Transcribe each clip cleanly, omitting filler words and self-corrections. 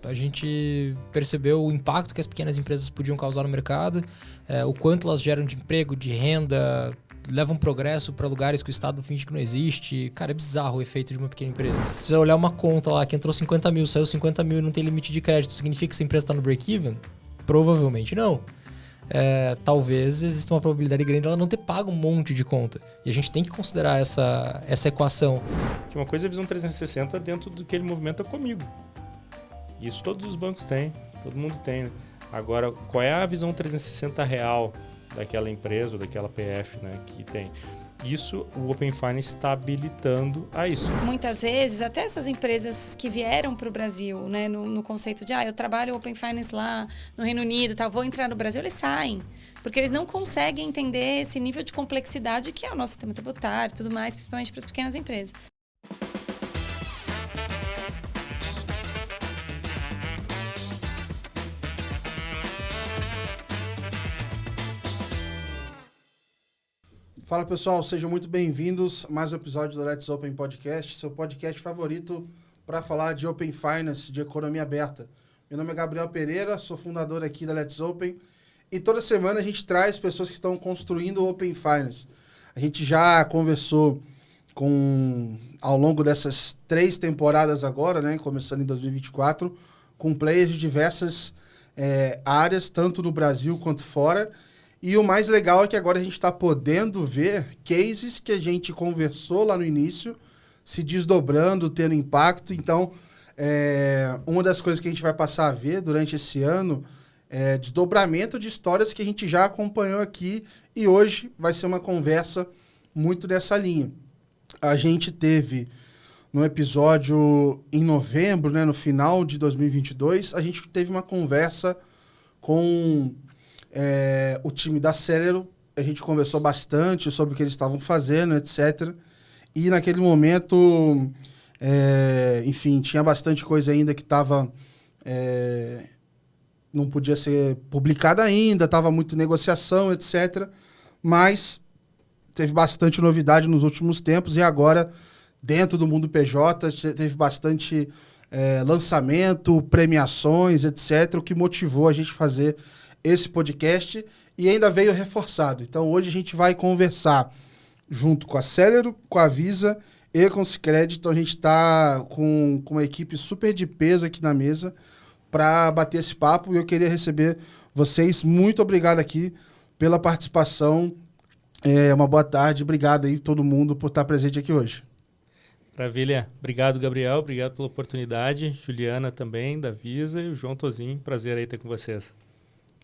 A gente percebeu o impacto que as pequenas empresas podiam causar no mercado, o quanto elas geram de emprego, de renda, levam progresso para lugares que o Estado finge que não existe. Cara, é bizarro o efeito de uma pequena empresa. Se você olhar uma conta lá que entrou 50 mil, saiu 50 mil e não tem limite de crédito, significa que essa empresa está no break-even? Provavelmente não. Talvez exista uma probabilidade grande dela não ter pago um monte de conta. E a gente tem que considerar essa equação. Que uma coisa é a visão 360 dentro do que ele movimenta comigo. Isso todos os bancos têm, todo mundo tem, né? Agora, qual é a visão 360 real daquela empresa ou daquela PF, né, que tem? Isso, o Open Finance está habilitando a isso. Muitas vezes, até essas empresas que vieram para o Brasil, né, no conceito de, eu trabalho Open Finance lá no Reino Unido, vou entrar no Brasil, eles saem. Porque eles não conseguem entender esse nível de complexidade que é o nosso sistema tributário e tudo mais, principalmente para as pequenas empresas. Fala pessoal, sejam muito bem-vindos a mais um episódio do Let's Open Podcast, seu podcast favorito para falar de Open Finance, de economia aberta. Meu nome é Gabriel Pereira, sou fundador aqui da Let's Open e toda semana a gente traz pessoas que estão construindo o Open Finance. A gente já conversou ao longo dessas 3 temporadas agora, né, começando em 2024, com players de diversas áreas, tanto no Brasil quanto fora. E o mais legal é que agora a gente está podendo ver cases que a gente conversou lá no início, se desdobrando, tendo impacto. Então, uma das coisas que a gente vai passar a ver durante esse ano é desdobramento de histórias que a gente já acompanhou aqui. E hoje vai ser uma conversa muito dessa linha. A gente teve, no episódio em novembro, né, no final de 2022, a gente teve uma conversa com... o time da Celero. A gente conversou bastante sobre o que eles estavam fazendo, etc. E naquele momento, enfim, tinha bastante coisa ainda que estava... não podia ser publicada ainda, estava muito negociação, etc. Mas teve bastante novidade nos últimos tempos e agora, dentro do mundo PJ, teve bastante lançamento, premiações, etc., o que motivou a gente fazer esse podcast e ainda veio reforçado. Então, hoje a gente vai conversar junto com a Celero, com a Visa e com o Sicredi. Então, a gente está com uma equipe super de peso aqui na mesa para bater esse papo. E eu queria receber vocês. Muito obrigado aqui pela participação. Uma boa tarde. Obrigado aí todo mundo por estar presente aqui hoje. Maravilha. Obrigado, Gabriel. Obrigado pela oportunidade. Juliana também, da Visa, e o João Tozinho. Prazer aí ter com vocês.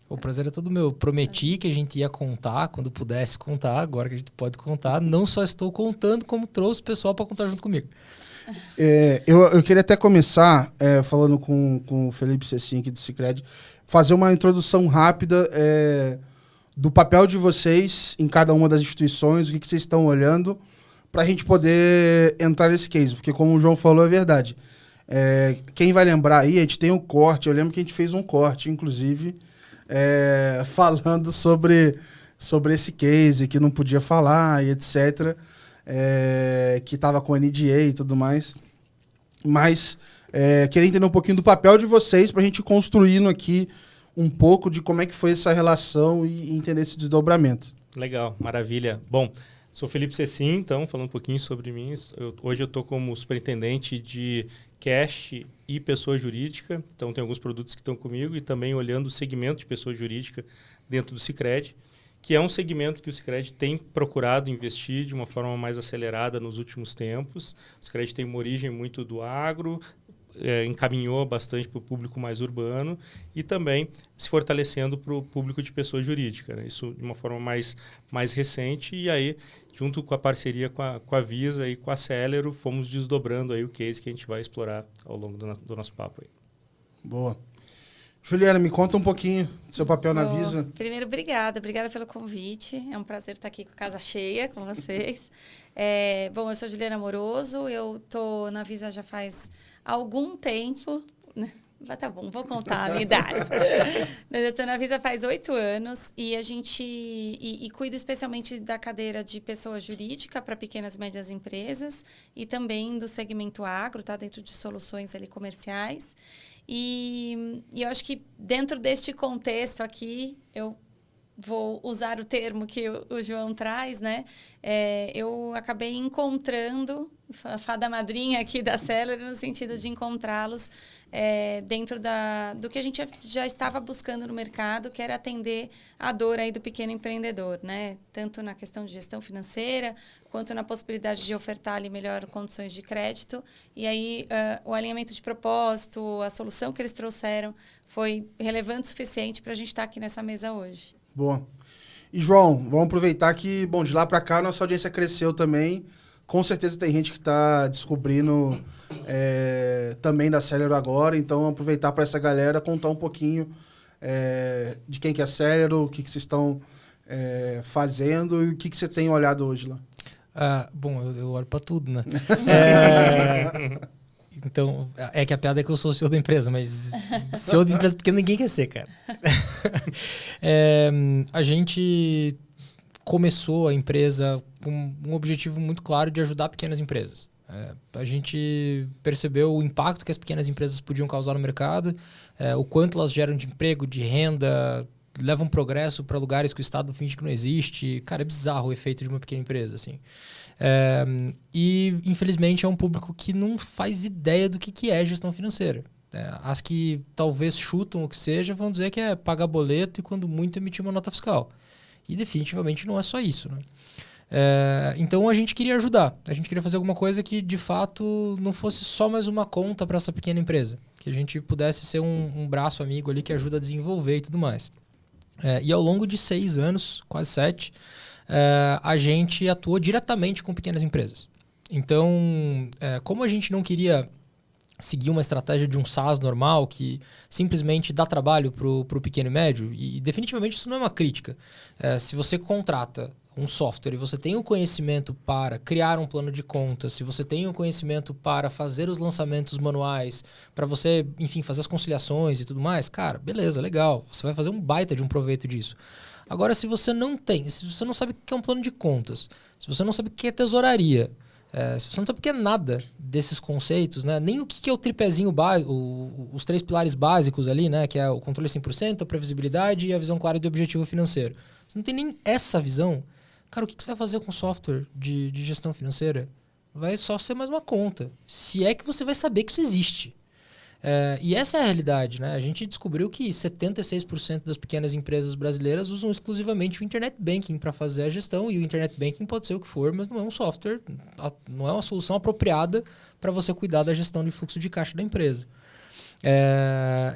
O prazer é todo meu. Eu prometi que a gente ia contar quando pudesse contar. Agora que a gente pode contar, não só estou contando, como trouxe o pessoal para contar junto comigo. Eu queria até começar falando com o Felipe Cecim aqui do Sicredi, fazer uma introdução rápida do papel de vocês em cada uma das instituições, o que vocês estão olhando, para a gente poder entrar nesse case. Porque, como o João falou, é verdade. Quem vai lembrar aí, a gente tem um corte. Eu lembro que a gente fez um corte, inclusive... falando sobre esse case, que não podia falar e etc. Que estava com NDA e tudo mais. Mas queria entender um pouquinho do papel de vocês para a gente construindo aqui um pouco de como é que foi essa relação e entender esse desdobramento. Legal, maravilha. Bom, sou Felipe Cecim, então, falando um pouquinho sobre mim. Hoje eu estou como superintendente de cash e pessoa jurídica. Então, tem alguns produtos que estão comigo e também olhando o segmento de pessoa jurídica dentro do Sicredi, que é um segmento que o Sicredi tem procurado investir de uma forma mais acelerada nos últimos tempos. O Sicredi tem uma origem muito do agro, encaminhou bastante para o público mais urbano e também se fortalecendo para o público de pessoa jurídica, né? Isso de uma forma mais recente, e aí, junto com a parceria com a Visa e com a Celero, fomos desdobrando aí o case que a gente vai explorar ao longo do nosso papo aí. Boa. Juliana, me conta um pouquinho do seu papel na Visa. Primeiro, obrigada pelo convite. É um prazer estar aqui com a casa cheia com vocês. Bom, eu sou Juliana Moroso, eu estou na Visa já faz algum tempo, né? Mas tá bom, vou contar a minha idade. Eu estou na Visa faz 8 anos e a gente cuido especialmente da cadeira de pessoa jurídica para pequenas e médias empresas e também do segmento agro, tá? Dentro de soluções ali comerciais. E eu acho que dentro deste contexto aqui, eu vou usar o termo que o João traz, né? Eu acabei encontrando a fada madrinha aqui da Celery, no sentido de encontrá-los dentro do que a gente já estava buscando no mercado, que era atender a dor aí do pequeno empreendedor, né? Tanto na questão de gestão financeira, quanto na possibilidade de ofertar ali melhor condições de crédito. E aí, o alinhamento de propósito, a solução que eles trouxeram foi relevante o suficiente para a gente estar aqui nessa mesa hoje. Boa. E, João, vamos aproveitar que, bom, de lá para cá, nossa audiência cresceu também. Com certeza tem gente que está descobrindo também da Celery agora. Então, vamos aproveitar para essa galera contar um pouquinho de quem que é a Celery, o que vocês estão fazendo e o que você tem olhado hoje lá. Bom, eu olho para tudo, né? Então, é que a piada é que eu sou o CEO da empresa, mas CEO de empresa pequena ninguém quer ser, cara. A gente começou a empresa com um objetivo muito claro de ajudar pequenas empresas. A gente percebeu o impacto que as pequenas empresas podiam causar no mercado, o quanto elas geram de emprego, de renda, levam progresso para lugares que o Estado finge que não existe. Cara, é bizarro o efeito de uma pequena empresa, assim. E, infelizmente, é um público que não faz ideia do que é gestão financeira. As que talvez chutam o que seja vão dizer que é pagar boleto e, quando muito, emitir uma nota fiscal. E, definitivamente, não é só isso, né? Então, a gente queria ajudar. A gente queria fazer alguma coisa que, de fato, não fosse só mais uma conta para essa pequena empresa. Que a gente pudesse ser um braço amigo ali que ajuda a desenvolver e tudo mais. E, ao longo de 6 anos, quase 7... a gente atuou diretamente com pequenas empresas. Então, como a gente não queria seguir uma estratégia de um SaaS normal, que simplesmente dá trabalho para o pequeno e médio, e definitivamente isso não é uma crítica. Se você contrata um software e você tem o conhecimento para criar um plano de contas, se você tem o conhecimento para fazer os lançamentos manuais, para você, enfim, fazer as conciliações e tudo mais, cara, beleza, legal. Você vai fazer um baita de um proveito disso. Agora, se você não tem, se você não sabe o que é um plano de contas, se você não sabe o que é tesouraria, se você não sabe o que é nada desses conceitos, né? Nem o que é o tripézinho básico, os 3 pilares básicos ali, né? Que é o controle 100%, a previsibilidade e a visão clara de objetivo financeiro. Você não tem nem essa visão, cara, o que você vai fazer com software de gestão financeira? Vai só ser mais uma conta. Se é que você vai saber que isso existe. E essa é a realidade, né? A gente descobriu que 76% das pequenas empresas brasileiras usam exclusivamente o Internet Banking para fazer a gestão, e o Internet Banking pode ser o que for, mas não é um software, não é uma solução apropriada para você cuidar da gestão de fluxo de caixa da empresa.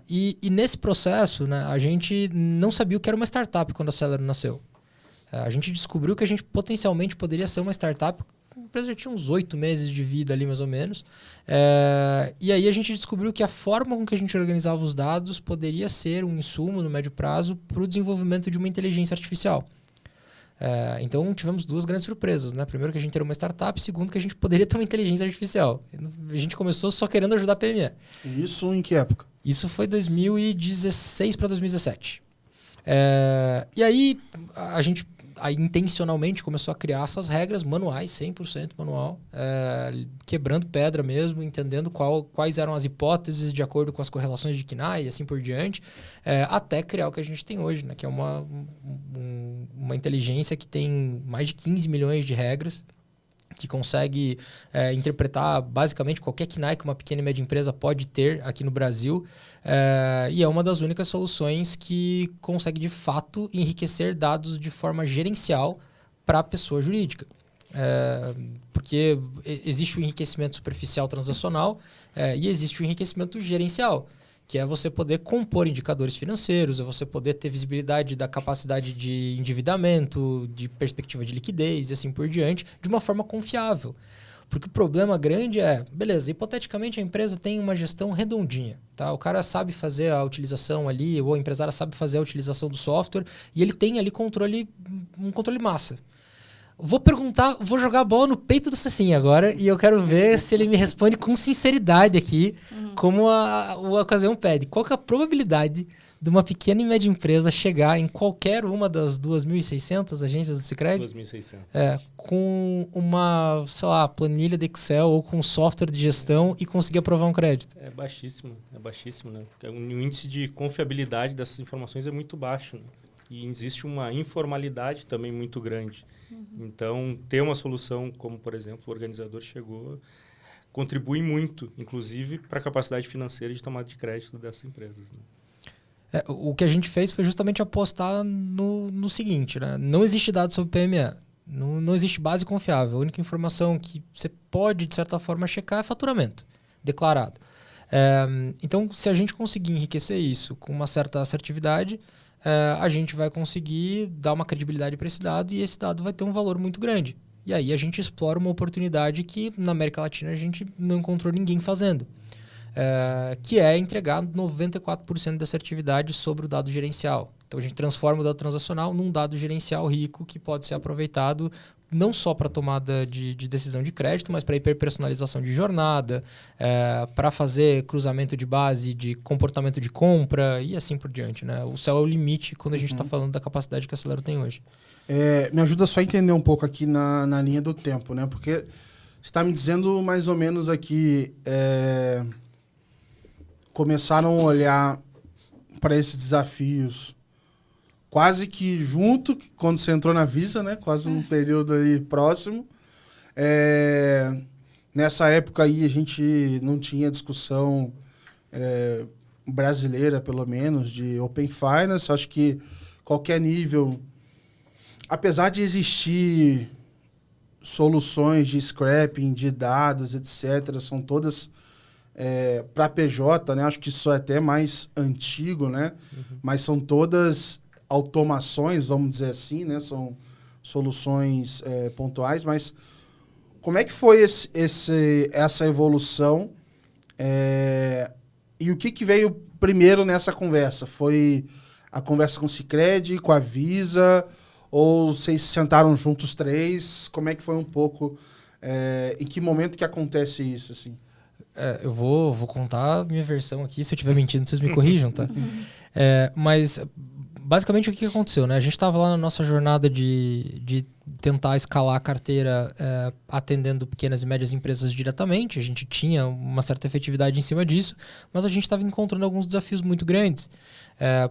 E nesse processo, né, a gente não sabia o que era uma startup quando a Celery nasceu. A gente descobriu que a gente potencialmente poderia ser uma startup. A empresa já tinha uns 8 meses de vida ali, mais ou menos. E aí a gente descobriu que a forma com que a gente organizava os dados poderia ser um insumo no médio prazo para o desenvolvimento de uma inteligência artificial. Então tivemos 2 grandes surpresas, né? Primeiro, que a gente era uma startup. Segundo, que a gente poderia ter uma inteligência artificial. A gente começou só querendo ajudar a PME. Isso em que época? Isso foi 2016 para 2017. E aí a gente intencionalmente começou a criar essas regras manuais, 100% manual, quebrando pedra mesmo, entendendo quais eram as hipóteses de acordo com as correlações de KNAI e assim por diante, até criar o que a gente tem hoje, né, que é uma inteligência que tem mais de 15 milhões de regras, que consegue interpretar basicamente qualquer KNAI que uma pequena e média empresa pode ter aqui no Brasil, e é uma das únicas soluções que consegue, de fato, enriquecer dados de forma gerencial para a pessoa jurídica. Porque existe o enriquecimento superficial transacional e existe o enriquecimento gerencial, que é você poder compor indicadores financeiros, é você poder ter visibilidade da capacidade de endividamento, de perspectiva de liquidez e assim por diante, de uma forma confiável. Porque o problema grande beleza, hipoteticamente a empresa tem uma gestão redondinha, tá? O cara sabe fazer a utilização ali, ou a empresária sabe fazer a utilização do software, e ele tem ali um controle massa. Vou jogar a bola no peito do Cecinha agora, e eu quero ver se ele me responde com sinceridade aqui, como a ocasião pede. Qual que é a probabilidade de uma pequena e média empresa chegar em qualquer uma das 2.600 agências do Sicredi 2.600. com uma, sei lá, planilha de Excel ou com software de gestão e conseguir aprovar um crédito? É baixíssimo, né? Porque o índice de confiabilidade dessas informações é muito baixo, né? E existe uma informalidade também muito grande. Então, ter uma solução como, por exemplo, o organizador chegou, contribui muito, inclusive, para a capacidade financeira de tomada de crédito dessas empresas, né? O que a gente fez foi justamente apostar no seguinte, né? Não existe dado sobre PME. Não existe base confiável. A única informação que você pode, de certa forma, checar é faturamento declarado. Então, se a gente conseguir enriquecer isso com uma certa assertividade, a gente vai conseguir dar uma credibilidade para esse dado e esse dado vai ter um valor muito grande. E aí a gente explora uma oportunidade que na América Latina a gente não encontrou ninguém fazendo, que é entregar 94% de assertividade sobre o dado gerencial. Então a gente transforma o dado transacional num dado gerencial rico que pode ser aproveitado não só para tomada de decisão de crédito, mas para hiperpersonalização de jornada, para fazer cruzamento de base de comportamento de compra e assim por diante, né? O céu é o limite quando a gente está falando da capacidade que a Celero tem hoje. Me ajuda só a entender um pouco aqui na linha do tempo, né? Porque você está me dizendo mais ou menos aqui, começaram a olhar para esses desafios quase que junto, quando você entrou na Visa, né? Quase num período aí próximo. Nessa época aí a gente não tinha discussão brasileira, pelo menos, de Open Finance. Acho que qualquer nível, apesar de existir soluções de scrapping, de dados, etc., são todas para PJ, né? Acho que isso é até mais antigo, né? Mas são todas automações, vamos dizer assim, né? São soluções pontuais, mas como é que foi essa evolução e o que veio primeiro nessa conversa? Foi a conversa com o Sicredi, com a Visa, ou vocês sentaram juntos os três? Como é que foi um pouco, em que momento que acontece isso, assim? Eu vou contar a minha versão aqui, se eu estiver mentindo, vocês me corrijam, tá? Mas basicamente o que aconteceu, né? A gente estava lá na nossa jornada de tentar escalar a carteira atendendo pequenas e médias empresas diretamente. A gente tinha uma certa efetividade em cima disso, mas a gente estava encontrando alguns desafios muito grandes,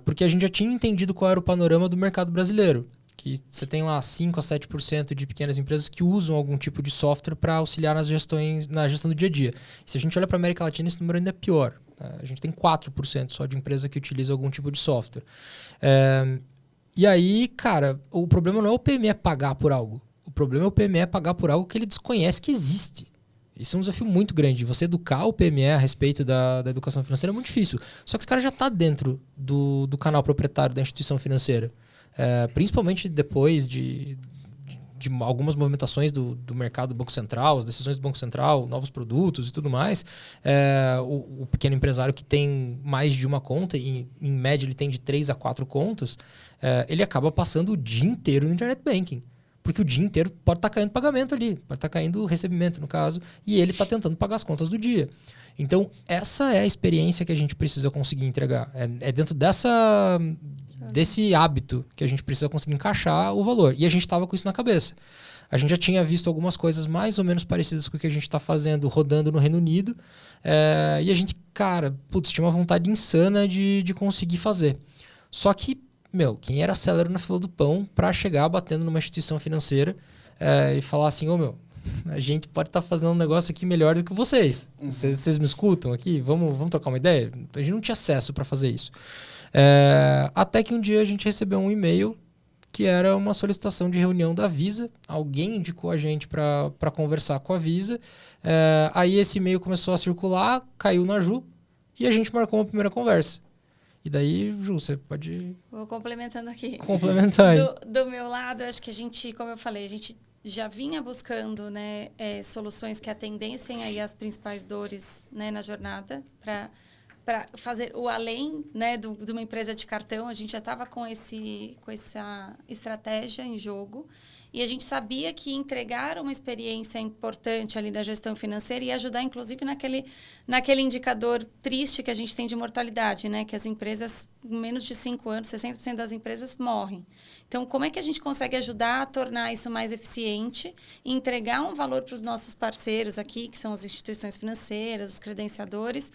porque a gente já tinha entendido qual era o panorama do mercado brasileiro, que você tem lá 5 a 7% de pequenas empresas que usam algum tipo de software para auxiliar na gestão do dia a dia. E se a gente olha para a América Latina, esse número ainda é pior. A gente tem 4% só de empresa que utiliza algum tipo de software. E aí, cara, o problema não é o PME pagar por algo. O problema é o PME pagar por algo que ele desconhece que existe. Isso é um desafio muito grande. Você educar o PME a respeito da educação financeira é muito difícil. Só que esse cara já está dentro do canal proprietário da instituição financeira. Principalmente depois de algumas movimentações do mercado do Banco Central, as decisões do Banco Central, novos produtos e tudo mais. O pequeno empresário que tem mais de uma conta, e em média ele tem de 3 a 4 contas, ele acaba passando o dia inteiro no Internet Banking. Porque o dia inteiro pode estar caindo pagamento ali, pode estar caindo recebimento, no caso, e ele está tentando pagar as contas do dia. Então, essa é a experiência que a gente precisa conseguir entregar. É dentro desse hábito que a gente precisa conseguir encaixar o valor. E a gente estava com isso na cabeça. A gente já tinha visto algumas coisas mais ou menos parecidas com o que a gente está fazendo, rodando no Reino Unido. E a gente, cara, tinha uma vontade insana de conseguir fazer. Só que, quem era Celero na fila do pão para chegar batendo numa instituição financeira e falar assim, a gente pode estar fazendo um negócio aqui melhor do que vocês. Vocês me escutam aqui? Vamos trocar uma ideia? A gente não tinha acesso para fazer isso. Até que um dia a gente recebeu um e-mail que era uma solicitação de reunião da Visa. Alguém indicou a gente para conversar com a Visa. Aí esse e-mail começou a circular, caiu na Ju e a gente marcou uma primeira conversa. E daí, Ju, você pode... Vou complementando aqui. Complementar. Do meu lado, acho que a gente, como eu falei, a gente já vinha buscando, né, soluções que atendessem aí as principais dores, né, na jornada para fazer o além, né, de uma empresa de cartão. A gente já estava com essa estratégia em jogo. E a gente sabia que entregar uma experiência importante ali da gestão financeira ia ajudar, inclusive, naquele indicador triste que a gente tem de mortalidade, né? Que as empresas, em menos de 5 anos, 60% das empresas morrem. Então, como é que a gente consegue ajudar a tornar isso mais eficiente e entregar um valor para os nossos parceiros aqui, que são as instituições financeiras, os credenciadores,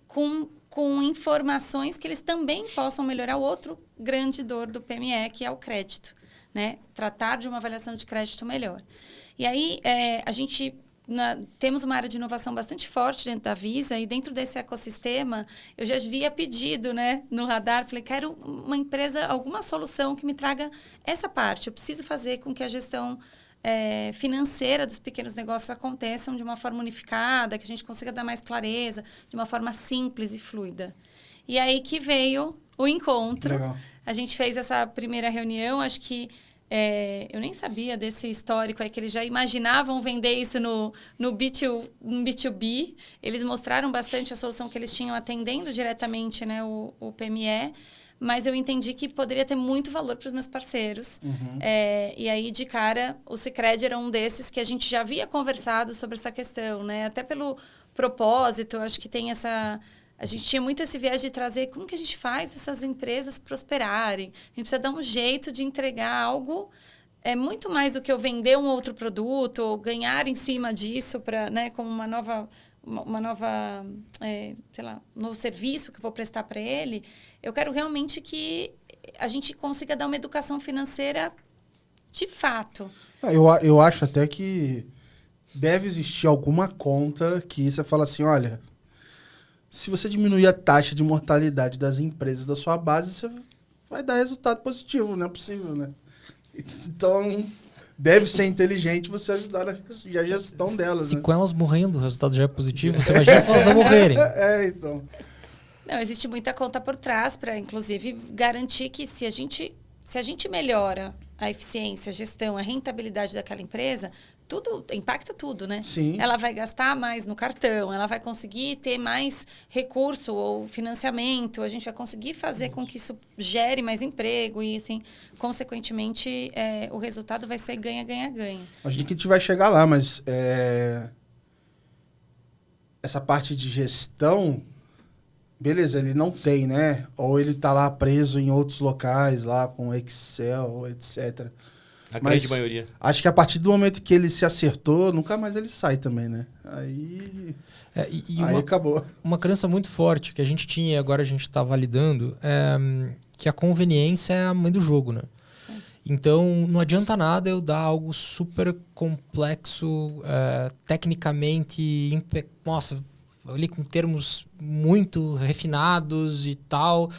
com informações que eles também possam melhorar o outro grande dor do PME, que é o crédito, né? Tratar de uma avaliação de crédito melhor. E aí, a gente temos uma área de inovação bastante forte dentro da Visa, e dentro desse ecossistema, eu já havia pedido, né, no radar, falei, quero uma empresa, alguma solução que me traga essa parte. Eu preciso fazer com que a gestão financeira dos pequenos negócios aconteçam de uma forma unificada, que a gente consiga dar mais clareza, de uma forma simples e fluida. E aí que veio o encontro. Legal. A gente fez essa primeira reunião, acho que eu nem sabia desse histórico, que eles já imaginavam vender isso no B2B. Eles mostraram bastante a solução que eles tinham atendendo diretamente, né, o PME. Mas eu entendi que poderia ter muito valor para os meus parceiros. Uhum. E aí, de cara, o Sicredi era um desses que a gente já havia conversado sobre essa questão, né? Até pelo propósito, acho que tem essa... A gente tinha muito esse viés de trazer como que a gente faz essas empresas prosperarem. A gente precisa dar um jeito de entregar algo muito mais do que eu vender um outro produto ou ganhar em cima disso para, né, como uma nova, sei lá, um novo serviço que eu vou prestar para ele. Eu quero realmente que a gente consiga dar uma educação financeira de fato. Eu acho até que deve existir alguma conta que você fala assim, olha, se você diminuir a taxa de mortalidade das empresas da sua base, você vai dar resultado positivo, não é possível, né? Então, deve ser inteligente você ajudar na gestão delas, Se né? com elas morrendo o resultado já é positivo, você imagina se elas não morrerem. Então. Não, existe muita conta por trás para, inclusive, garantir que se a gente melhora a eficiência, a gestão, a rentabilidade daquela empresa, tudo impacta tudo, né? Sim. Ela vai gastar mais no cartão, ela vai conseguir ter mais recurso ou financiamento, a gente vai conseguir fazer com que isso gere mais emprego e, assim, consequentemente, o resultado vai ser ganha, ganha, ganha. Imagina que a gente vai chegar lá, mas essa parte de gestão, beleza, ele não tem, né? Ou ele tá lá preso em outros locais, lá com Excel, etc. A grande maioria. Acho que a partir do momento que ele se acertou, nunca mais ele sai também, né? Aí acabou. Uma crença muito forte que a gente tinha e agora a gente está validando que a conveniência é a mãe do jogo, né? Então, não adianta nada eu dar algo super complexo, tecnicamente... Nossa, ali com termos muito refinados e tal,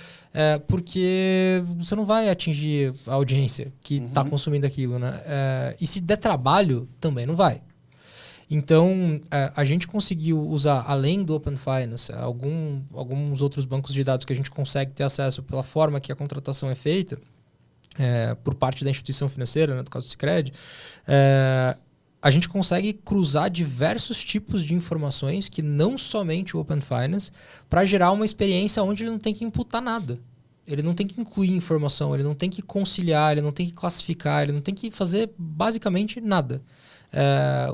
porque você não vai atingir a audiência que está consumindo aquilo, né? E se der trabalho, também não vai. Então, a gente conseguiu usar, além do Open Finance, alguns outros bancos de dados que a gente consegue ter acesso pela forma que a contratação é feita, por parte da instituição financeira, né, no caso do Sicredi, a gente consegue cruzar diversos tipos de informações que não somente o Open Finance, para gerar uma experiência onde ele não tem que imputar nada. Ele não tem que incluir informação, ele não tem que conciliar, ele não tem que classificar, ele não tem que fazer basicamente nada.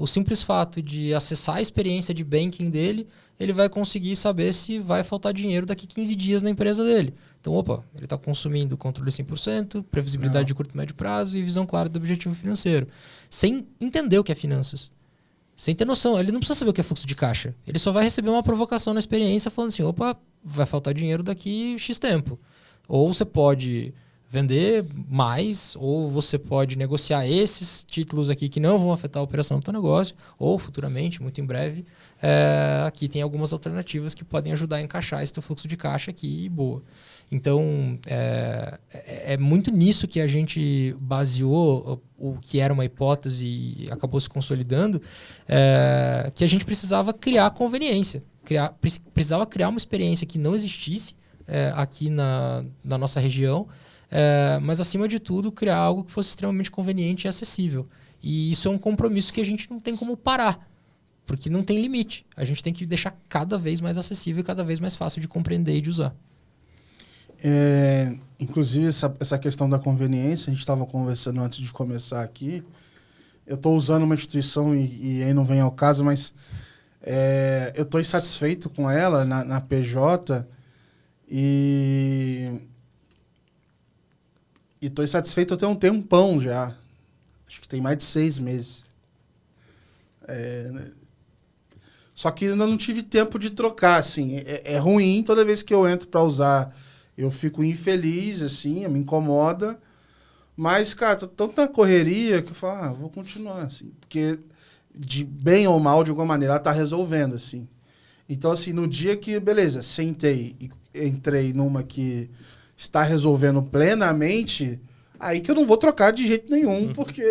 O simples fato de acessar a experiência de banking dele, ele vai conseguir saber se vai faltar dinheiro daqui 15 dias na empresa dele. Então, ele está consumindo controle 100%, previsibilidade de curto e médio prazo e visão clara do objetivo financeiro. Sem entender o que é finanças. Sem ter noção. Ele não precisa saber o que é fluxo de caixa. Ele só vai receber uma provocação na experiência falando assim, vai faltar dinheiro daqui X tempo. Ou você pode vender mais, ou você pode negociar esses títulos aqui que não vão afetar a operação do teu negócio, ou futuramente, muito em breve, aqui tem algumas alternativas que podem ajudar a encaixar esse teu fluxo de caixa aqui e boa. Então, é muito nisso que a gente baseou o que era uma hipótese e acabou se consolidando, que a gente precisava criar conveniência, precisava criar uma experiência que não existisse aqui na nossa região, mas, acima de tudo, criar algo que fosse extremamente conveniente e acessível. E isso é um compromisso que a gente não tem como parar, porque não tem limite. A gente tem que deixar cada vez mais acessível e cada vez mais fácil de compreender e de usar. Inclusive, essa questão da conveniência, a gente estava conversando antes de começar aqui, eu estou usando uma instituição e aí não vem ao caso, mas eu estou insatisfeito com ela na PJ e estou insatisfeito até um tempão já. Acho que tem mais de 6 meses. Só que ainda não tive tempo de trocar, assim. É ruim toda vez que eu entro para usar. Eu fico infeliz, assim, me incomoda. Mas, cara, tô tanto na correria que eu falo, vou continuar, assim. Porque, de bem ou mal, de alguma maneira, ela tá resolvendo, assim. Então, assim, no dia que, beleza, sentei e entrei numa que está resolvendo plenamente, aí que eu não vou trocar de jeito nenhum, porque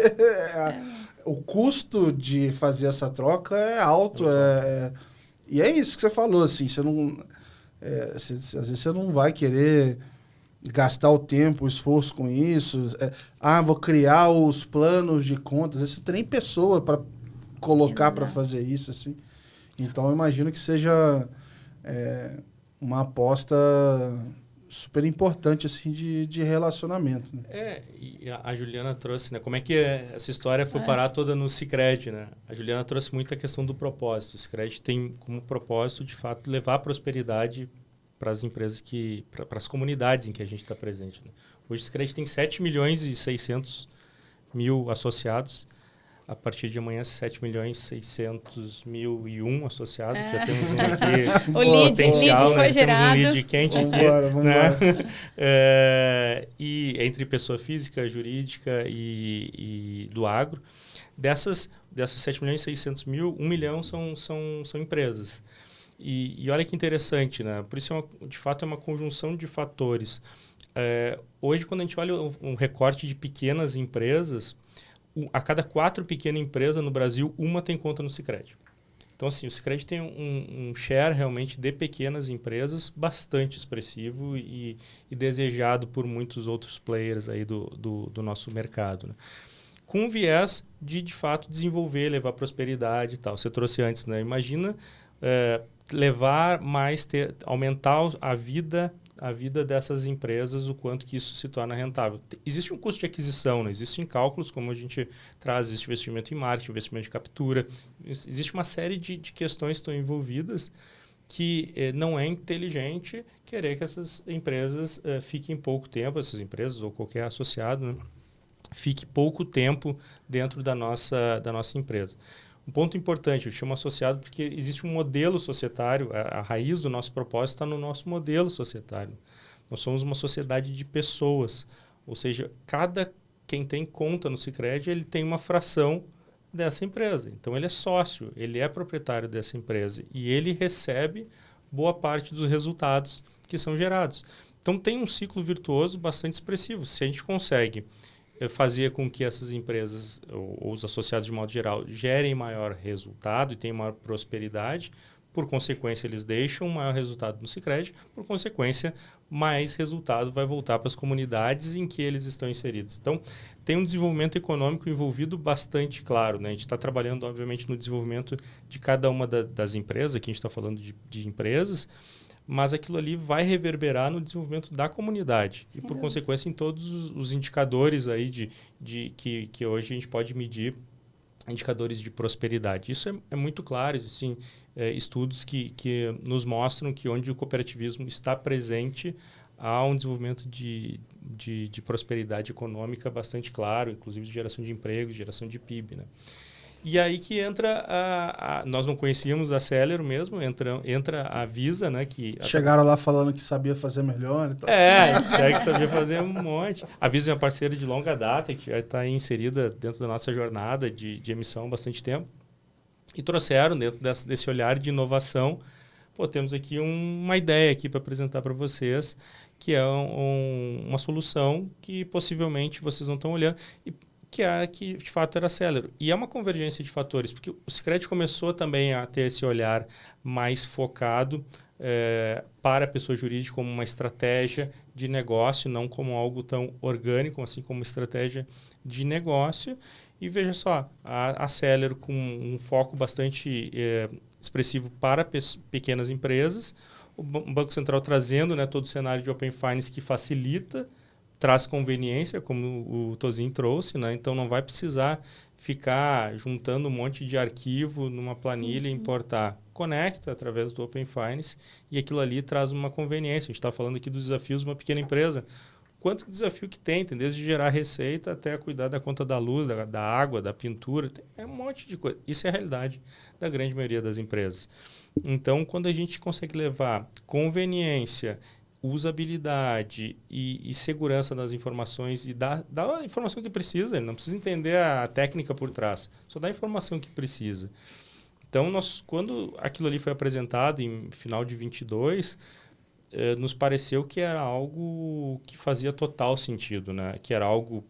o custo de fazer essa troca é alto. E é isso que você falou, assim, você não... às vezes você não vai querer gastar o tempo, o esforço com isso. Vou criar os planos de contas. Às vezes você tem pessoa para colocar para fazer isso, assim. Então, eu imagino que seja uma aposta super importante, assim, de relacionamento. Né? E a Juliana trouxe, né? Como é que essa história foi parar toda no Sicredi, né? A Juliana trouxe muito a questão do propósito. O Sicredi tem como propósito, de fato, levar prosperidade para as empresas para as comunidades em que a gente está presente. Né? Hoje o Sicredi tem 7.600.000 associados. A partir de amanhã, 7.600.001 associados. Já temos um aqui o lead potencial, foi gerado. Temos um lead quente vamos aqui. Embora. E entre pessoa física, jurídica e do agro, dessas 7.600.000, 1 milhão são empresas. E olha que interessante, né? Por isso, de fato, é uma conjunção de fatores. Hoje, quando a gente olha um recorte de pequenas empresas, a cada 4 pequenas empresas no Brasil, uma tem conta no Sicredi. Então, assim, o Sicredi tem um share realmente de pequenas empresas bastante expressivo e desejado por muitos outros players aí do nosso mercado, né? Com o viés de fato, desenvolver, levar prosperidade e tal. Você trouxe antes, né? Imagina levar mais, aumentar a vida dessas empresas, o quanto que isso se torna rentável. Existe um custo de aquisição, né? Existem cálculos, como a gente traz, existe investimento em marketing, investimento de captura, existe uma série de questões que estão envolvidas que não é inteligente querer que essas empresas fiquem pouco tempo, essas empresas ou qualquer associado, né? Fique pouco tempo dentro da nossa empresa. Um ponto importante, eu chamo associado porque existe um modelo societário, a raiz do nosso propósito está no nosso modelo societário. Nós somos uma sociedade de pessoas, ou seja, quem tem conta no Sicredi, ele tem uma fração dessa empresa. Então, ele é sócio, ele é proprietário dessa empresa e ele recebe boa parte dos resultados que são gerados. Então, tem um ciclo virtuoso bastante expressivo. Se a gente consegue fazer com que essas empresas, ou os associados de modo geral, gerem maior resultado e tenham maior prosperidade, por consequência, eles deixam um maior resultado no Sicredi, por consequência, mais resultado vai voltar para as comunidades em que eles estão inseridos. Então, tem um desenvolvimento econômico envolvido bastante claro, né? A gente está trabalhando, obviamente, no desenvolvimento de cada uma das empresas, aqui a gente está falando de empresas, mas aquilo ali vai reverberar no desenvolvimento da comunidade e, por consequência, em todos os indicadores aí que hoje a gente pode medir, indicadores de prosperidade. Isso é muito claro, existem estudos que nos mostram que onde o cooperativismo está presente, há um desenvolvimento de prosperidade econômica bastante claro, inclusive de geração de empregos, geração de PIB, né? E aí que entra nós não conhecíamos a Celero mesmo, entra a Visa, né? Chegaram lá falando que sabia fazer melhor e tal. Que sabia fazer um monte. A Visa é uma parceira de longa data, que já está inserida dentro da nossa jornada de emissão há bastante tempo. E trouxeram, dentro desse olhar de inovação, temos aqui uma ideia aqui para apresentar para vocês, que é uma solução que possivelmente vocês não estão olhando. Que de fato era Celero. E é uma convergência de fatores, porque o Sicredi começou também a ter esse olhar mais focado para a pessoa jurídica como uma estratégia de negócio, não como algo tão orgânico, assim como uma estratégia de negócio. E veja só, a Celero com um foco bastante expressivo para pequenas empresas, o Banco Central trazendo, né, todo o cenário de Open Finance que facilita, traz conveniência, como o Tozinho trouxe, né? Então não vai precisar ficar juntando um monte de arquivo numa planilha e importar. Conecta através do Open Finance e aquilo ali traz uma conveniência. A gente está falando aqui dos desafios de uma pequena empresa. Quanto desafio que tem desde gerar receita até cuidar da conta da luz, da água, da pintura. É um monte de coisa. Isso é a realidade da grande maioria das empresas. Então, quando a gente consegue levar conveniência, usabilidade e segurança das informações e dá a informação que precisa, ele não precisa entender a técnica por trás, só dá a informação que precisa. Então, quando aquilo ali foi apresentado em final de 22, nos pareceu que era algo que fazia total sentido, né? Que era algo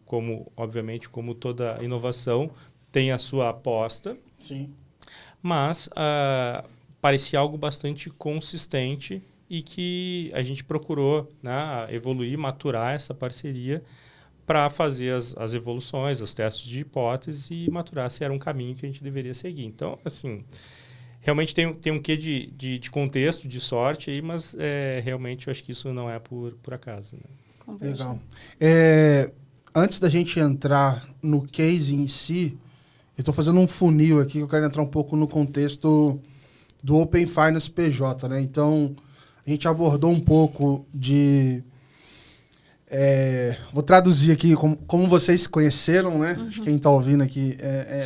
obviamente, como toda inovação, tem a sua aposta, Sim. mas parecia algo bastante consistente e que a gente procurou, né, evoluir, maturar essa parceria para fazer as evoluções, os testes de hipótese e maturar se era um caminho que a gente deveria seguir. Então, assim, realmente tem um quê de contexto, de sorte aí, mas realmente eu acho que isso não é por acaso. Né? Legal. Antes da gente entrar no case em si, eu estou fazendo um funil aqui, que eu quero entrar um pouco no contexto do Open Finance PJ, né? Então, a gente abordou um pouco de... vou traduzir aqui como vocês conheceram, né? Uhum. Acho que quem está ouvindo aqui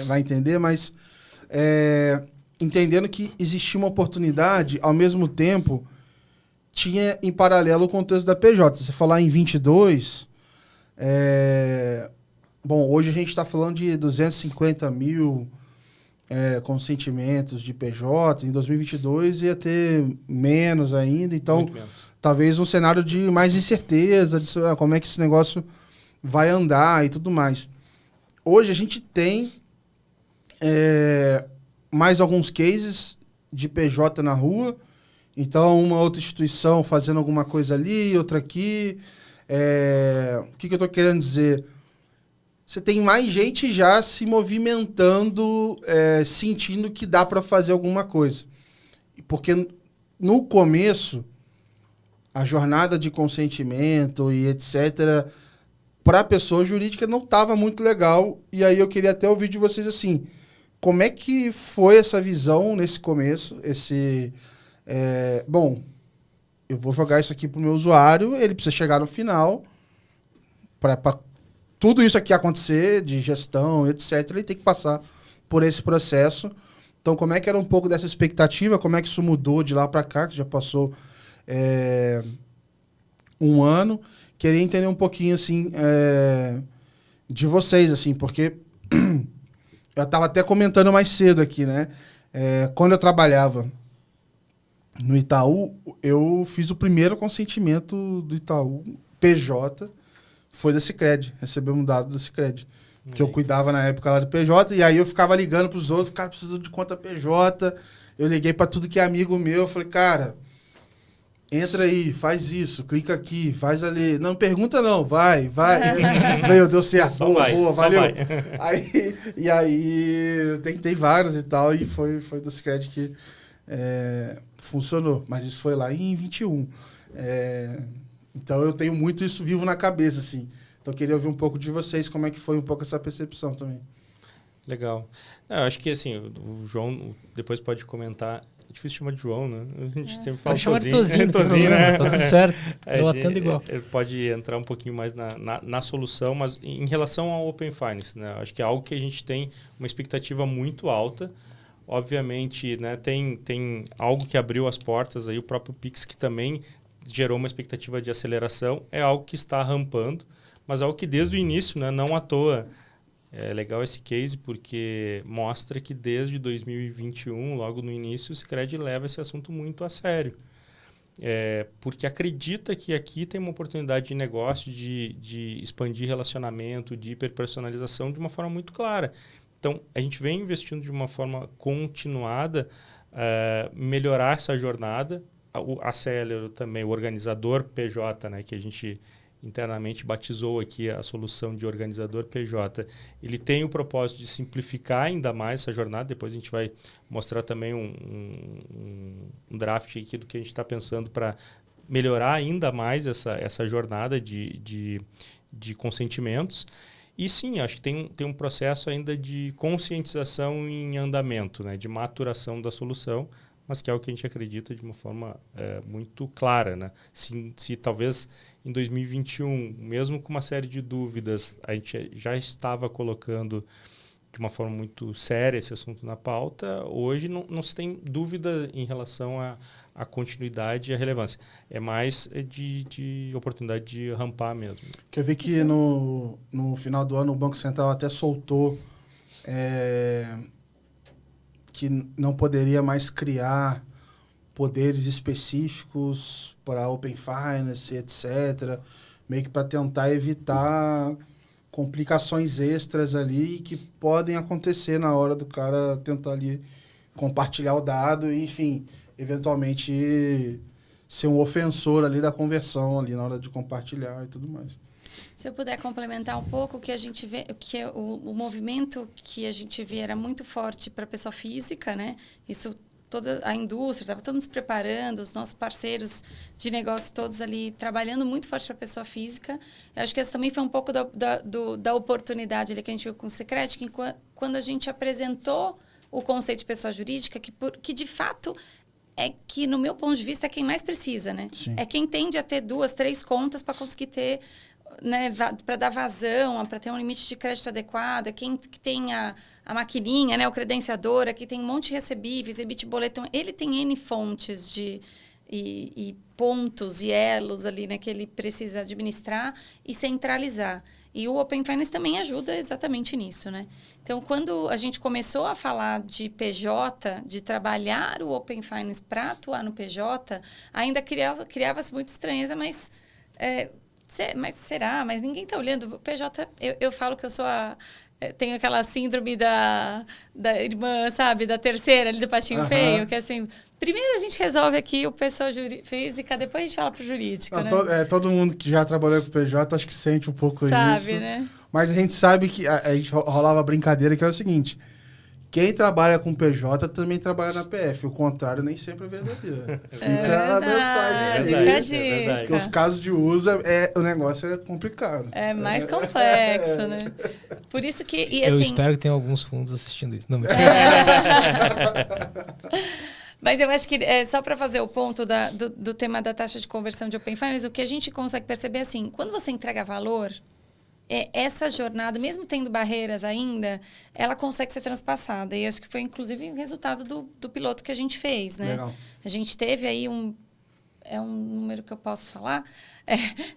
vai entender, mas entendendo que existia uma oportunidade, ao mesmo tempo, tinha em paralelo o contexto da PJ. Se você falar em 22, bom, hoje a gente está falando de 250 mil consentimentos de PJ, em 2022 ia ter menos ainda, então talvez um cenário de mais incerteza, de como é que esse negócio vai andar e tudo mais. Hoje a gente tem mais alguns cases de PJ na rua, então uma outra instituição fazendo alguma coisa ali, outra aqui. O que eu estou querendo dizer? Você tem mais gente já se movimentando, sentindo que dá para fazer alguma coisa. Porque no começo, a jornada de consentimento e etc., para a pessoa jurídica não estava muito legal. E aí eu queria até ouvir de vocês assim, como é que foi essa visão nesse começo? Bom, eu vou jogar isso aqui para o meu usuário, ele precisa chegar no final para tudo isso aqui acontecer, de gestão, etc., ele tem que passar por esse processo. Então, como é que era um pouco dessa expectativa? Como é que isso mudou de lá para cá, que já passou um ano? Queria entender um pouquinho, assim, de vocês, assim, porque eu estava até comentando mais cedo aqui, né? Quando eu trabalhava no Itaú, eu fiz o primeiro consentimento do Itaú, PJ, foi da Sicredi, recebeu um dado da Sicredi, que eu cuidava na época lá do PJ, e aí eu ficava ligando pros outros, cara, preciso de conta PJ, eu liguei pra tudo que é amigo meu, eu falei, cara, entra aí, faz isso, clica aqui, faz ali, não pergunta não, vai, veio, deu certo, boa, valeu. E aí eu tentei vários e tal, e foi da Sicredi que funcionou, mas isso foi lá em 21. Então, eu tenho muito isso vivo na cabeça, assim. Então, eu queria ouvir um pouco de vocês, como é que foi um pouco essa percepção também. Legal. Eu acho que, assim, o João depois pode comentar. É difícil chamar de João, né? A gente sempre fala Tozinho, né? Tá tudo certo. Eu atendo igual. Ele pode entrar um pouquinho mais na solução, mas em relação ao Open Finance, né? Acho que é algo que a gente tem uma expectativa muito alta. Obviamente, né, tem algo que abriu as portas, aí o próprio Pix, que também gerou uma expectativa de aceleração, é algo que está rampando, mas algo que desde o início, né, não à toa, é legal esse case porque mostra que desde 2021, logo no início, o Sicredi leva esse assunto muito a sério. Porque acredita que aqui tem uma oportunidade de negócio, de expandir relacionamento, de hiperpersonalização de uma forma muito clara. Então, a gente vem investindo de uma forma continuada, melhorar essa jornada. A Celero também, o organizador PJ, né, que a gente internamente batizou aqui a solução de organizador PJ, ele tem o propósito de simplificar ainda mais essa jornada. Depois a gente vai mostrar também um draft aqui do que a gente está pensando para melhorar ainda mais essa jornada de consentimentos. E sim, acho que tem um processo ainda de conscientização em andamento, né? De maturação da solução, mas que é o que a gente acredita de uma forma muito clara, né? Se talvez em 2021, mesmo com uma série de dúvidas, a gente já estava colocando de uma forma muito séria esse assunto na pauta, hoje não se tem dúvida em relação à continuidade e à relevância. É mais de oportunidade de rampar mesmo. Quer ver que no final do ano o Banco Central até soltou que não poderia mais criar poderes específicos para Open Finance, etc., meio que para tentar evitar complicações extras ali que podem acontecer na hora do cara tentar ali compartilhar o dado e, enfim, eventualmente ser um ofensor ali da conversão ali na hora de compartilhar e tudo mais. Se eu puder complementar um pouco, o que a gente vê, que é o movimento que a gente vê era muito forte para a pessoa física, né? Isso toda a indústria, estava todo mundo se preparando, os nossos parceiros de negócio todos ali trabalhando muito forte para a pessoa física. Eu acho que essa também foi um pouco da oportunidade ali que a gente viu com o Sicredi, que quando a gente apresentou o conceito de pessoa jurídica, que de fato é que, no meu ponto de vista, é quem mais precisa, né? Sim. É quem tende a ter 2, 3 contas para conseguir ter, né, para dar vazão, para ter um limite de crédito adequado, é quem que tem a maquininha, né, o credenciador, aqui tem um monte de recebíveis, emite boletom, ele tem N fontes e pontos e elos ali, né, que ele precisa administrar e centralizar. E o Open Finance também ajuda exatamente nisso, né? Então, quando a gente começou a falar de PJ, de trabalhar o Open Finance para atuar no PJ, ainda criava-se muita estranheza, mas será? Mas ninguém está olhando. O PJ, eu falo que eu sou tenho aquela síndrome da irmã, sabe? Da terceira ali do patinho feio, que é assim... Primeiro a gente resolve aqui o pessoal física, depois a gente fala pro jurídico, né? Todo mundo que já trabalhou com o PJ acho que sente um pouco isso. Sabe, né? Mas a gente sabe que a gente rolava a brincadeira que é o seguinte... Quem trabalha com PJ também trabalha na PF. O contrário nem sempre é verdadeiro. Fica a mensagem aí. Porque os casos de uso, o negócio é complicado. É mais complexo, né? Por isso que... E, eu assim, espero que tenha alguns fundos assistindo isso. Não, mas eu acho que, só para fazer o ponto do tema da taxa de conversão de Open Finance, o que a gente consegue perceber assim, quando você entrega valor, essa jornada, mesmo tendo barreiras ainda, ela consegue ser transpassada. E acho que foi, inclusive, o resultado do piloto que a gente fez, né? Legal. A gente teve aí um número que eu posso falar,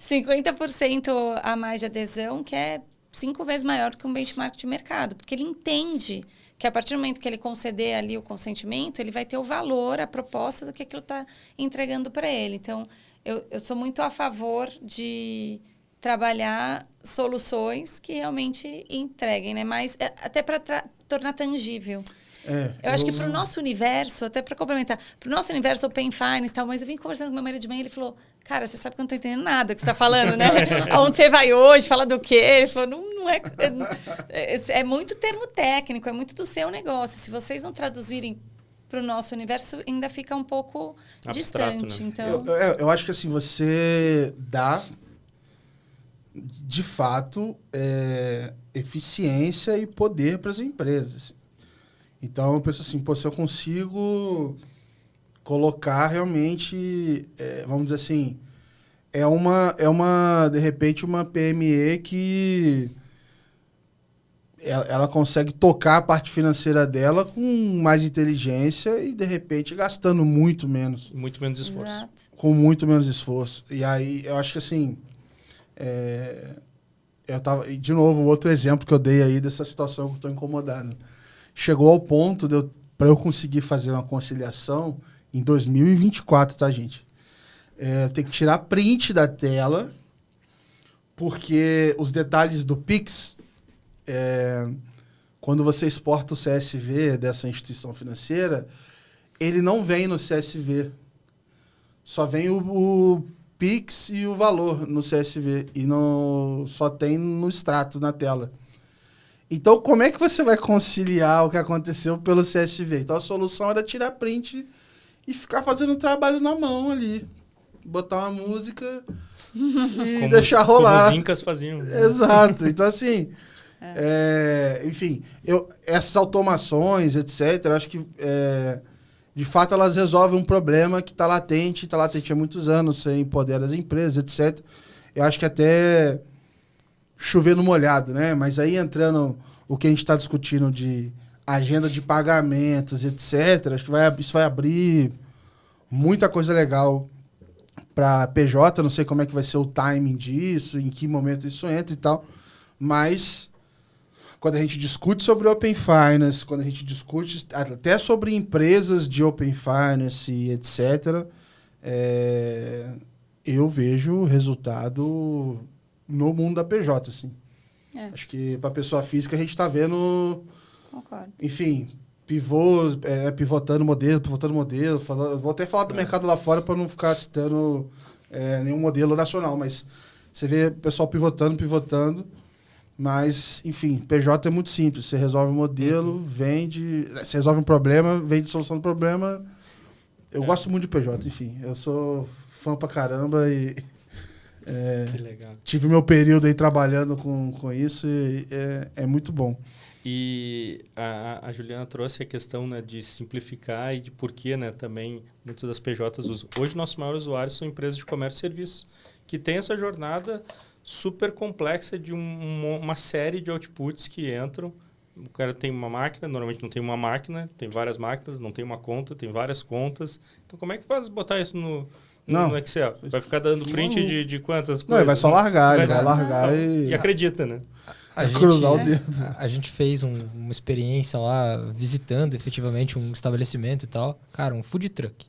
50% a mais de adesão, que é 5 vezes maior que um benchmark de mercado, porque ele entende que a partir do momento que ele conceder ali o consentimento, ele vai ter o valor, a proposta do que aquilo está entregando para ele. Então, eu sou muito a favor de trabalhar soluções que realmente entreguem, né? Mas até para tornar tangível. Eu acho que para o nosso universo, até para complementar, para o nosso universo Open Finance e tal, mas eu vim conversando com meu marido de manhã e ele falou, cara, você sabe que eu não estou entendendo nada do que você está falando, né? Aonde você vai hoje, fala do quê? Ele falou, não é muito termo técnico, é muito do seu negócio. Se vocês não traduzirem para o nosso universo, ainda fica um pouco abstrato, distante. né? Então... Eu acho que assim, você dá, de fato, eficiência e poder para as empresas. Então, eu penso assim, se eu consigo colocar realmente, vamos dizer assim, de repente, uma PME que ela consegue tocar a parte financeira dela com mais inteligência e, de repente, gastando muito menos. Muito menos esforço. Exato. Com muito menos esforço. E aí, eu acho que assim... de novo, outro exemplo que eu dei aí dessa situação que eu estou incomodado. Chegou ao ponto para eu conseguir fazer uma conciliação em 2024, tá, gente? Tem que tirar print da tela, porque os detalhes do Pix, quando você exporta o CSV dessa instituição financeira, ele não vem no CSV. Só vem o Pix e o valor no CSV. E só tem no extrato, na tela. Então, como é que você vai conciliar o que aconteceu pelo CSV? Então, a solução era tirar print e ficar fazendo o trabalho na mão ali. Botar uma música e deixar rolar. Como os incas faziam. Exato. Então, assim, enfim, essas automações, etc., acho que, de fato, elas resolvem um problema que está latente há muitos anos, sem poder das empresas, etc. Eu acho que até chover no molhado, né? Mas aí entrando o que a gente está discutindo de agenda de pagamentos, etc., acho que isso vai abrir muita coisa legal para PJ. Não sei como é que vai ser o timing disso, em que momento isso entra e tal, mas quando a gente discute sobre Open Finance, quando a gente discute até sobre empresas de Open Finance, etc., eu vejo resultado no mundo da PJ, assim. Acho que para pessoa física a gente está vendo, concordo, enfim, pivotando modelo. Vou até falar do mercado lá fora para não ficar citando nenhum modelo nacional, mas você vê o pessoal pivotando, mas, enfim, PJ é muito simples. Você resolve um modelo, vende, você resolve um problema, vende solução do problema. Eu gosto muito de PJ, enfim. Eu sou fã pra caramba e que legal. Tive meu período aí trabalhando com isso e é muito bom. E a Juliana trouxe a questão, né, de simplificar e de por que, né, também muitas das PJs usam. Hoje, nossos maiores usuários são empresas de comércio e serviços, que têm essa jornada super complexa de uma série de outputs que entram. O cara tem uma máquina, normalmente não tem uma máquina, tem várias máquinas, não tem uma conta, tem várias contas. Então, como é que faz botar isso no Excel? Vai ficar dando print de quantas coisas? Não, ele vai só largar, ele vai largar e acredita, né? Cruzar o dedo. A gente fez uma experiência lá, visitando efetivamente um estabelecimento e tal. Cara, um food truck.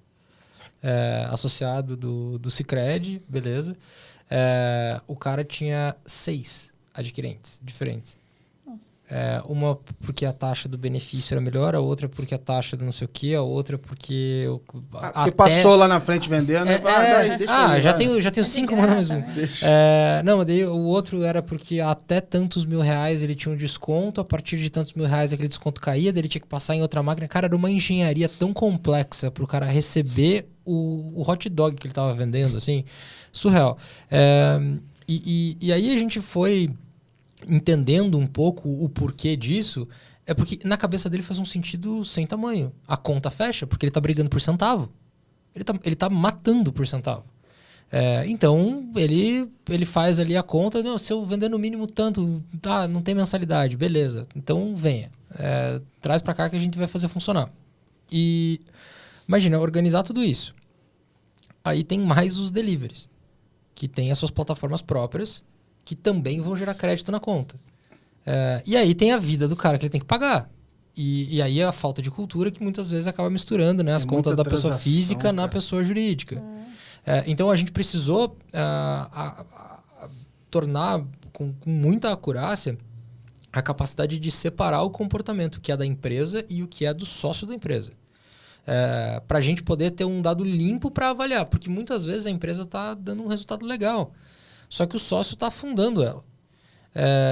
Associado do Sicredi, beleza. O cara tinha 6 adquirentes diferentes. Uma porque a taxa do benefício era melhor, a outra porque a taxa do não sei o quê, a outra porque... Porque passou lá na frente vendendo, né? Já tenho 5, mano mesmo. Não, mas daí o outro era porque até tantos R$1.000 ele tinha um desconto, a partir de tantos R$1.000 aquele desconto caía, daí ele tinha que passar em outra máquina. Cara, era uma engenharia tão complexa pro cara receber o hot dog que ele tava vendendo, assim, surreal. E aí a gente foi entendendo um pouco o porquê disso, porque na cabeça dele faz um sentido sem tamanho. A conta fecha porque ele tá brigando por centavo. Ele tá matando por centavo. Então, ele faz ali a conta, não, se eu vender no mínimo tanto, não tem mensalidade, beleza. Então, venha. Traz para cá que a gente vai fazer funcionar. E imagina, organizar tudo isso. Aí tem mais os deliveries, que tem as suas plataformas próprias, que também vão gerar crédito na conta. E aí tem a vida do cara que ele tem que pagar. E aí a falta de cultura que muitas vezes acaba misturando, né, as contas da pessoa física na pessoa jurídica. Então a gente precisou tornar com muita acurácia a capacidade de separar o comportamento que é da empresa e o que é do sócio da empresa. Para a gente poder ter um dado limpo para avaliar, porque muitas vezes a empresa está dando um resultado legal. Só que o sócio está afundando ela.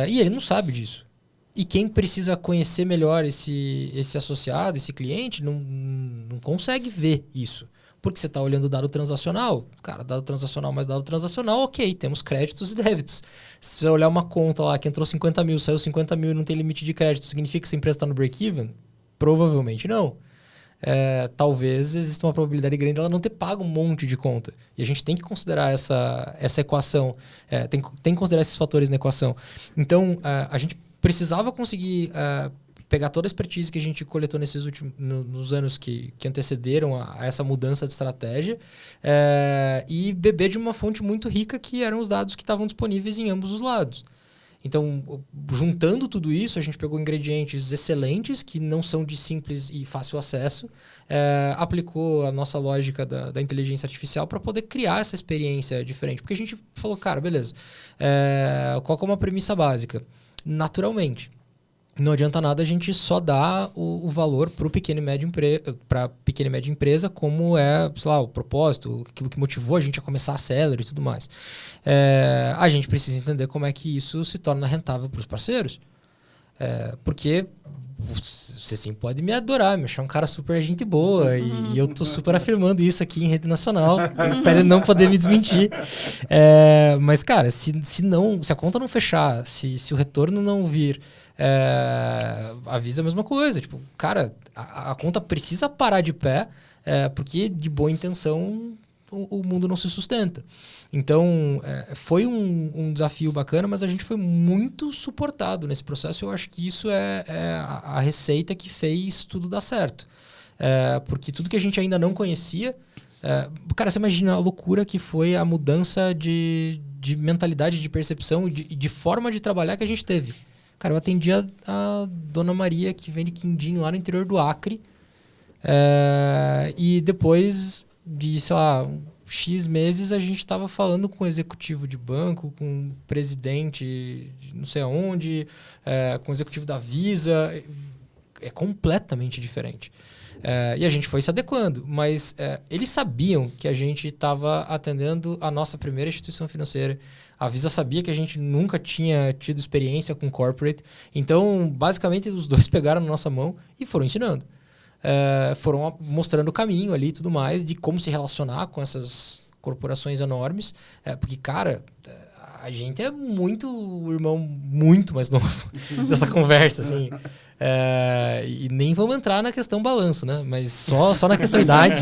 E ele não sabe disso. E quem precisa conhecer melhor esse associado, esse cliente, não consegue ver isso. Porque você está olhando o dado transacional. Cara, dado transacional mais dado transacional, ok, temos créditos e débitos. Se você olhar uma conta lá que entrou 50 mil, saiu 50 mil e não tem limite de crédito, significa que essa empresa está no break-even? Provavelmente não. Talvez exista uma probabilidade grande dela não ter pago um monte de conta. E a gente tem que considerar essa equação, tem que considerar esses fatores na equação. Então, a gente precisava conseguir pegar toda a expertise que a gente coletou nos anos que antecederam a essa mudança de estratégia e beber de uma fonte muito rica que eram os dados que estavam disponíveis em ambos os lados. Então, juntando tudo isso, a gente pegou ingredientes excelentes, que não são de simples e fácil acesso, aplicou a nossa lógica da inteligência artificial para poder criar essa experiência diferente. Porque a gente falou, cara, beleza, qual que é uma premissa básica? Naturalmente, não adianta nada a gente só dar o valor para pequena e média empresa, como sei lá, o propósito, aquilo que motivou a gente a começar a Seller e tudo mais. A gente precisa entender como é que isso se torna rentável para os parceiros. Porque você sim pode me adorar, me achar um cara super gente boa. E eu tô super afirmando isso aqui em rede nacional. Espero não poder me desmentir. Mas, cara, se a conta não fechar, se o retorno não vir, avisa a mesma coisa. Tipo, cara, a conta precisa parar de pé, porque de boa intenção o mundo não se sustenta. Então, foi um desafio bacana, mas a gente foi muito suportado nesse processo. Eu acho que isso é a receita que fez tudo dar certo. Porque tudo que a gente ainda não conhecia... cara, você imagina a loucura que foi a mudança de mentalidade, de percepção e de forma de trabalhar que a gente teve. Cara, eu atendi a Dona Maria, que vende quindim lá no interior do Acre. E depois de, sei lá... X meses a gente estava falando com o executivo de banco, com o presidente de não sei aonde, com o executivo da Visa. É completamente diferente. E a gente foi se adequando, mas eles sabiam que a gente estava atendendo a nossa primeira instituição financeira. A Visa sabia que a gente nunca tinha tido experiência com corporate. Então, basicamente, os dois pegaram na nossa mão e foram ensinando. Foram mostrando o caminho ali e tudo mais, de como se relacionar com essas corporações enormes. Porque, cara, a gente é o irmão muito mais novo dessa conversa, assim. E nem vamos entrar na questão balanço, né? Mas só na questão idade,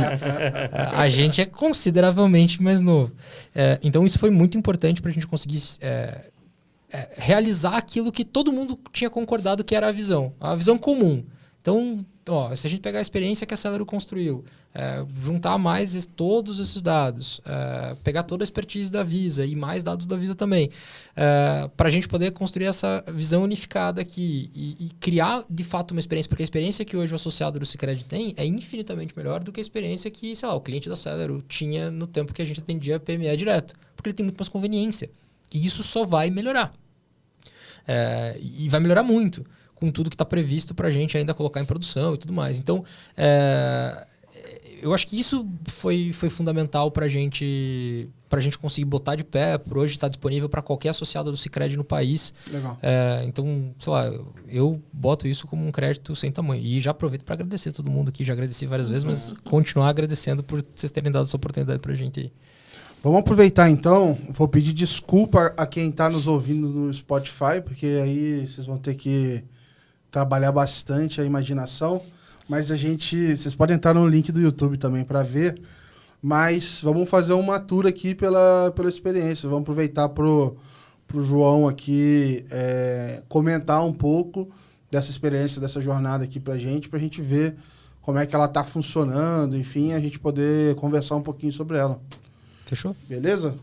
a gente é consideravelmente mais novo. Então, isso foi muito importante para a gente conseguir realizar aquilo que todo mundo tinha concordado que era a visão comum. Então, se a gente pegar a experiência que a Celero construiu, juntar mais todos esses dados, pegar toda a expertise da Visa e mais dados da Visa também, para a gente poder construir essa visão unificada aqui e criar, de fato, uma experiência, porque a experiência que hoje o associado do Sicredi tem é infinitamente melhor do que a experiência que, sei lá, o cliente da Celero tinha no tempo que a gente atendia PME direto, porque ele tem muito mais conveniência. E isso só vai melhorar. E vai melhorar muito com tudo que está previsto para a gente ainda colocar em produção e tudo mais. Então, eu acho que isso foi fundamental para a gente conseguir botar de pé, por hoje estar disponível para qualquer associado do Sicredi no país. Legal. Então, sei lá, eu boto isso como um crédito sem tamanho. E já aproveito para agradecer a todo mundo aqui, já agradeci várias vezes, mas continuar agradecendo por vocês terem dado essa oportunidade para a gente aí. Vamos aproveitar então, vou pedir desculpa a quem está nos ouvindo no Spotify, porque aí vocês vão ter que trabalhar bastante a imaginação, mas vocês podem entrar no link do YouTube também para ver, mas vamos fazer uma tour aqui pela experiência, vamos aproveitar pro João aqui comentar um pouco dessa experiência, dessa jornada aqui pra gente ver como é que ela tá funcionando, enfim, a gente poder conversar um pouquinho sobre ela. Fechou? Beleza?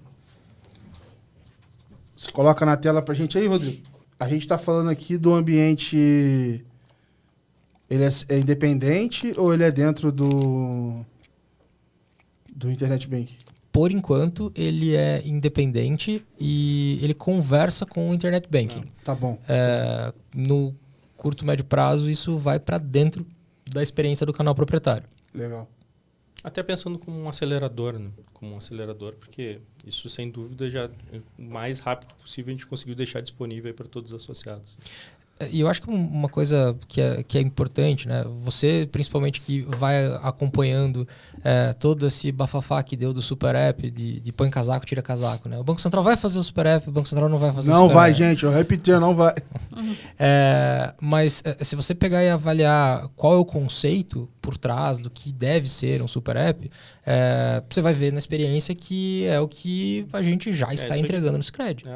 Você coloca na tela pra gente aí, Rodrigo. A gente está falando aqui do ambiente... Ele é independente ou ele é dentro do Internet Bank? Por enquanto, ele é independente e ele conversa com o Internet Banking. Tá bom. No curto, médio prazo, isso vai para dentro da experiência do canal proprietário. Legal. Até pensando como um acelerador, né? Porque isso, sem dúvida, já o mais rápido possível a gente conseguiu deixar disponível para todos os associados. E eu acho que uma coisa que é importante, né? Você, principalmente, que vai acompanhando todo esse bafafá que deu do Super App, de põe casaco, tira casaco, né? O Banco Central vai fazer o Super App, o Banco Central não vai fazer o Super App. Não vai, gente. Eu repeti, não vai. Mas se você pegar e avaliar qual é o conceito por trás do que deve ser um Super App, você vai ver na experiência que é o que a gente já está entregando no Sicredi.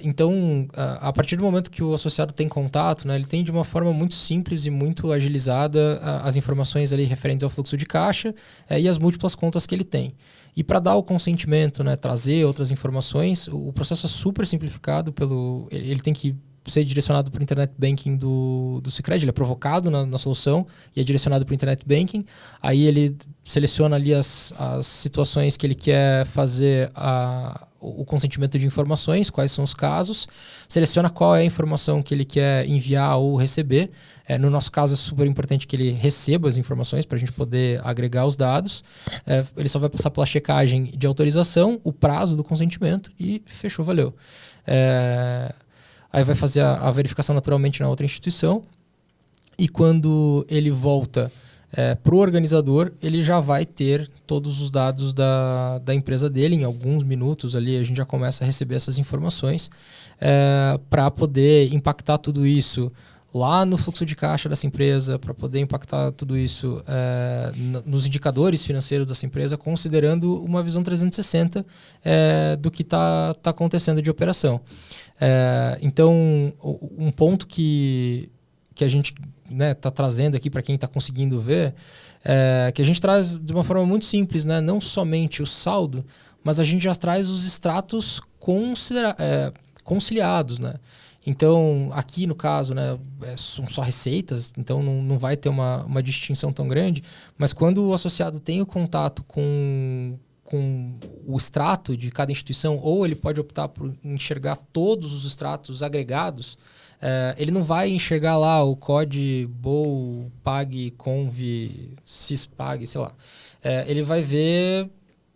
Então, a partir do momento que o associado tem contato, né, ele tem de uma forma muito simples e muito agilizada as informações ali referentes ao fluxo de caixa e as múltiplas contas que ele tem. E para dar o consentimento, né, trazer outras informações, o processo é super simplificado. Ele tem que ser direcionado para o Internet Banking do Sicredi, ele é provocado na solução e é direcionado para o Internet Banking. Aí ele seleciona ali as situações que ele quer fazer o consentimento de informações, quais são os casos, seleciona qual é a informação que ele quer enviar ou receber. No nosso caso, é super importante que ele receba as informações para a gente poder agregar os dados. Ele só vai passar pela checagem de autorização, o prazo do consentimento e fechou, valeu. Aí vai fazer a verificação naturalmente na outra instituição. E quando ele volta para o organizador, ele já vai ter todos os dados da empresa dele. Em alguns minutos ali a gente já começa a receber essas informações para poder impactar tudo isso lá no fluxo de caixa dessa empresa, para poder impactar tudo isso nos indicadores financeiros dessa empresa, considerando uma visão 360 do que está acontecendo de operação. Então, um ponto que a gente está trazendo aqui para quem está conseguindo ver, que a gente traz de uma forma muito simples, né? Não somente o saldo, mas a gente já traz os extratos conciliados, né? Então, aqui no caso, né, são só receitas, então não vai ter uma distinção tão grande, mas quando o associado tem o contato com o extrato de cada instituição, ou ele pode optar por enxergar todos os extratos agregados, ele não vai enxergar lá o COD, BOL, PAG, CONV, CISPAG, sei lá. Ele vai ver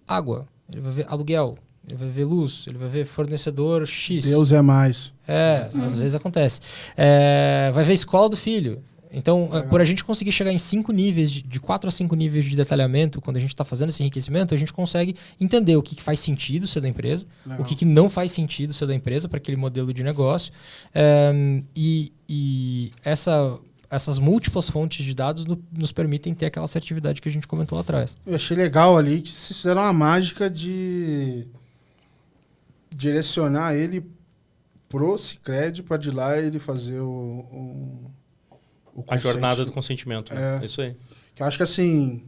água, ele vai ver aluguel, ele vai ver luz, ele vai ver fornecedor X. Deus é mais. Às vezes acontece. Vai ver escola do filho. Então, por a gente conseguir chegar em 5 níveis, de 4 a 5 níveis de detalhamento, quando a gente está fazendo esse enriquecimento, a gente consegue entender o que faz sentido ser da empresa, o que não faz sentido ser da empresa para aquele modelo de negócio. E essas múltiplas fontes de dados nos permitem ter aquela assertividade que a gente comentou lá atrás. Eu achei legal ali que vocês fizeram uma mágica de direcionar ele pro Sicredi para de lá ele fazer a jornada do consentimento, né? É isso aí. Que eu acho que assim,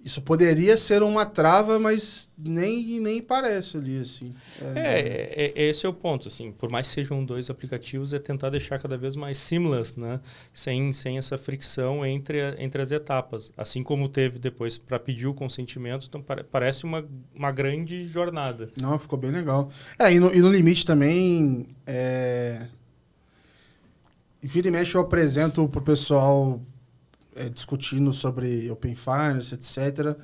isso poderia ser uma trava, mas nem parece ali, assim. Esse é o ponto, assim. Por mais que sejam 2 aplicativos, é tentar deixar cada vez mais seamless, né? Sem essa fricção entre as etapas. Assim como teve depois para pedir o consentimento, então parece uma grande jornada. Não, ficou bem legal. E no limite também, vira e mexe eu apresento pro pessoal discutindo sobre Open Finance, etc.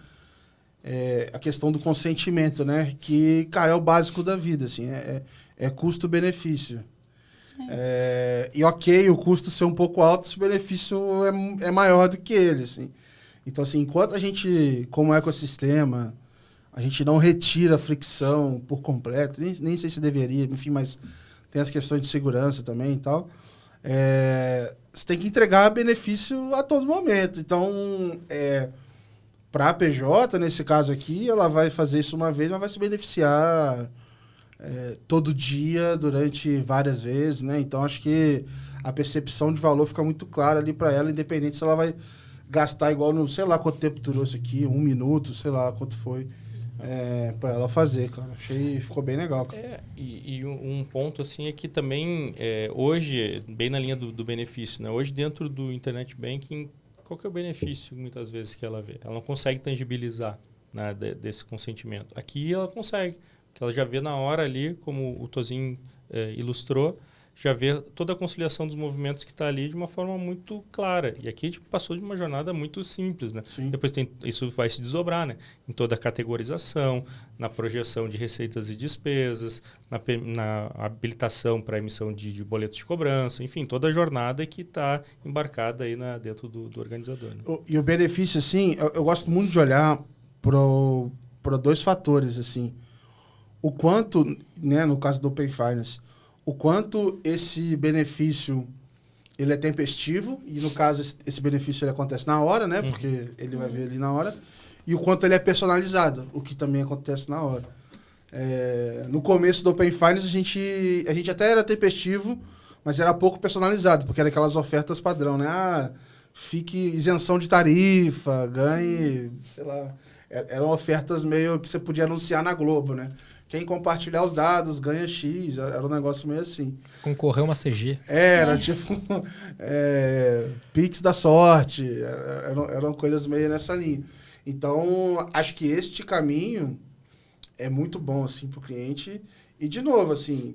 A questão do consentimento, né? Que, cara, é o básico da vida, assim. É custo-benefício. E ok, o custo ser um pouco alto, se o benefício é maior do que ele, assim. Então, assim, enquanto a gente, como ecossistema, a gente não retira a fricção por completo, nem sei se deveria, enfim, mas tem as questões de segurança também e tal. Você tem que entregar benefício a todo momento. Então, para a PJ, nesse caso aqui, ela vai fazer isso uma vez, mas vai se beneficiar todo dia, durante várias vezes, né? Então, acho que a percepção de valor fica muito clara ali para ela, independente se ela vai gastar igual no, sei lá quanto tempo durou isso aqui, 1 minuto, sei lá quanto foi. Para ela fazer, cara. Ficou bem legal, cara. E um ponto, assim, é que também, hoje, bem na linha do benefício, né? Hoje, dentro do Internet Banking, qual que é o benefício, muitas vezes, que ela vê? Ela não consegue tangibilizar, né, desse consentimento. Aqui, ela consegue, porque ela já vê na hora ali, como o Tozinho ilustrou, já vê toda a conciliação dos movimentos que está ali de uma forma muito clara. E aqui a gente passou de uma jornada muito simples, né? Sim. Depois isso vai se desdobrar, né? Em toda a categorização, na projeção de receitas e despesas, na habilitação para emissão de boletos de cobrança, enfim, toda a jornada que está embarcada aí dentro do organizador. Né? E o benefício, assim, eu gosto muito de olhar para 2 fatores, assim. O quanto, né, no caso do Open Finance, o quanto esse benefício ele é tempestivo, e no caso esse benefício ele acontece na hora, né? Porque ele vai ver ali na hora. E o quanto ele é personalizado, o que também acontece na hora. No começo do Open Finance a gente até era tempestivo, mas era pouco personalizado, porque era aquelas ofertas padrão, né? Fique isenção de tarifa, ganhe, sei lá. Eram ofertas meio que você podia anunciar na Globo, né? Quem compartilhar os dados ganha X. Era um negócio meio assim. Concorreu uma CG. Era tipo Pix da sorte. Eram coisas meio nessa linha. Então, acho que este caminho é muito bom assim, para o cliente. E, de novo, assim,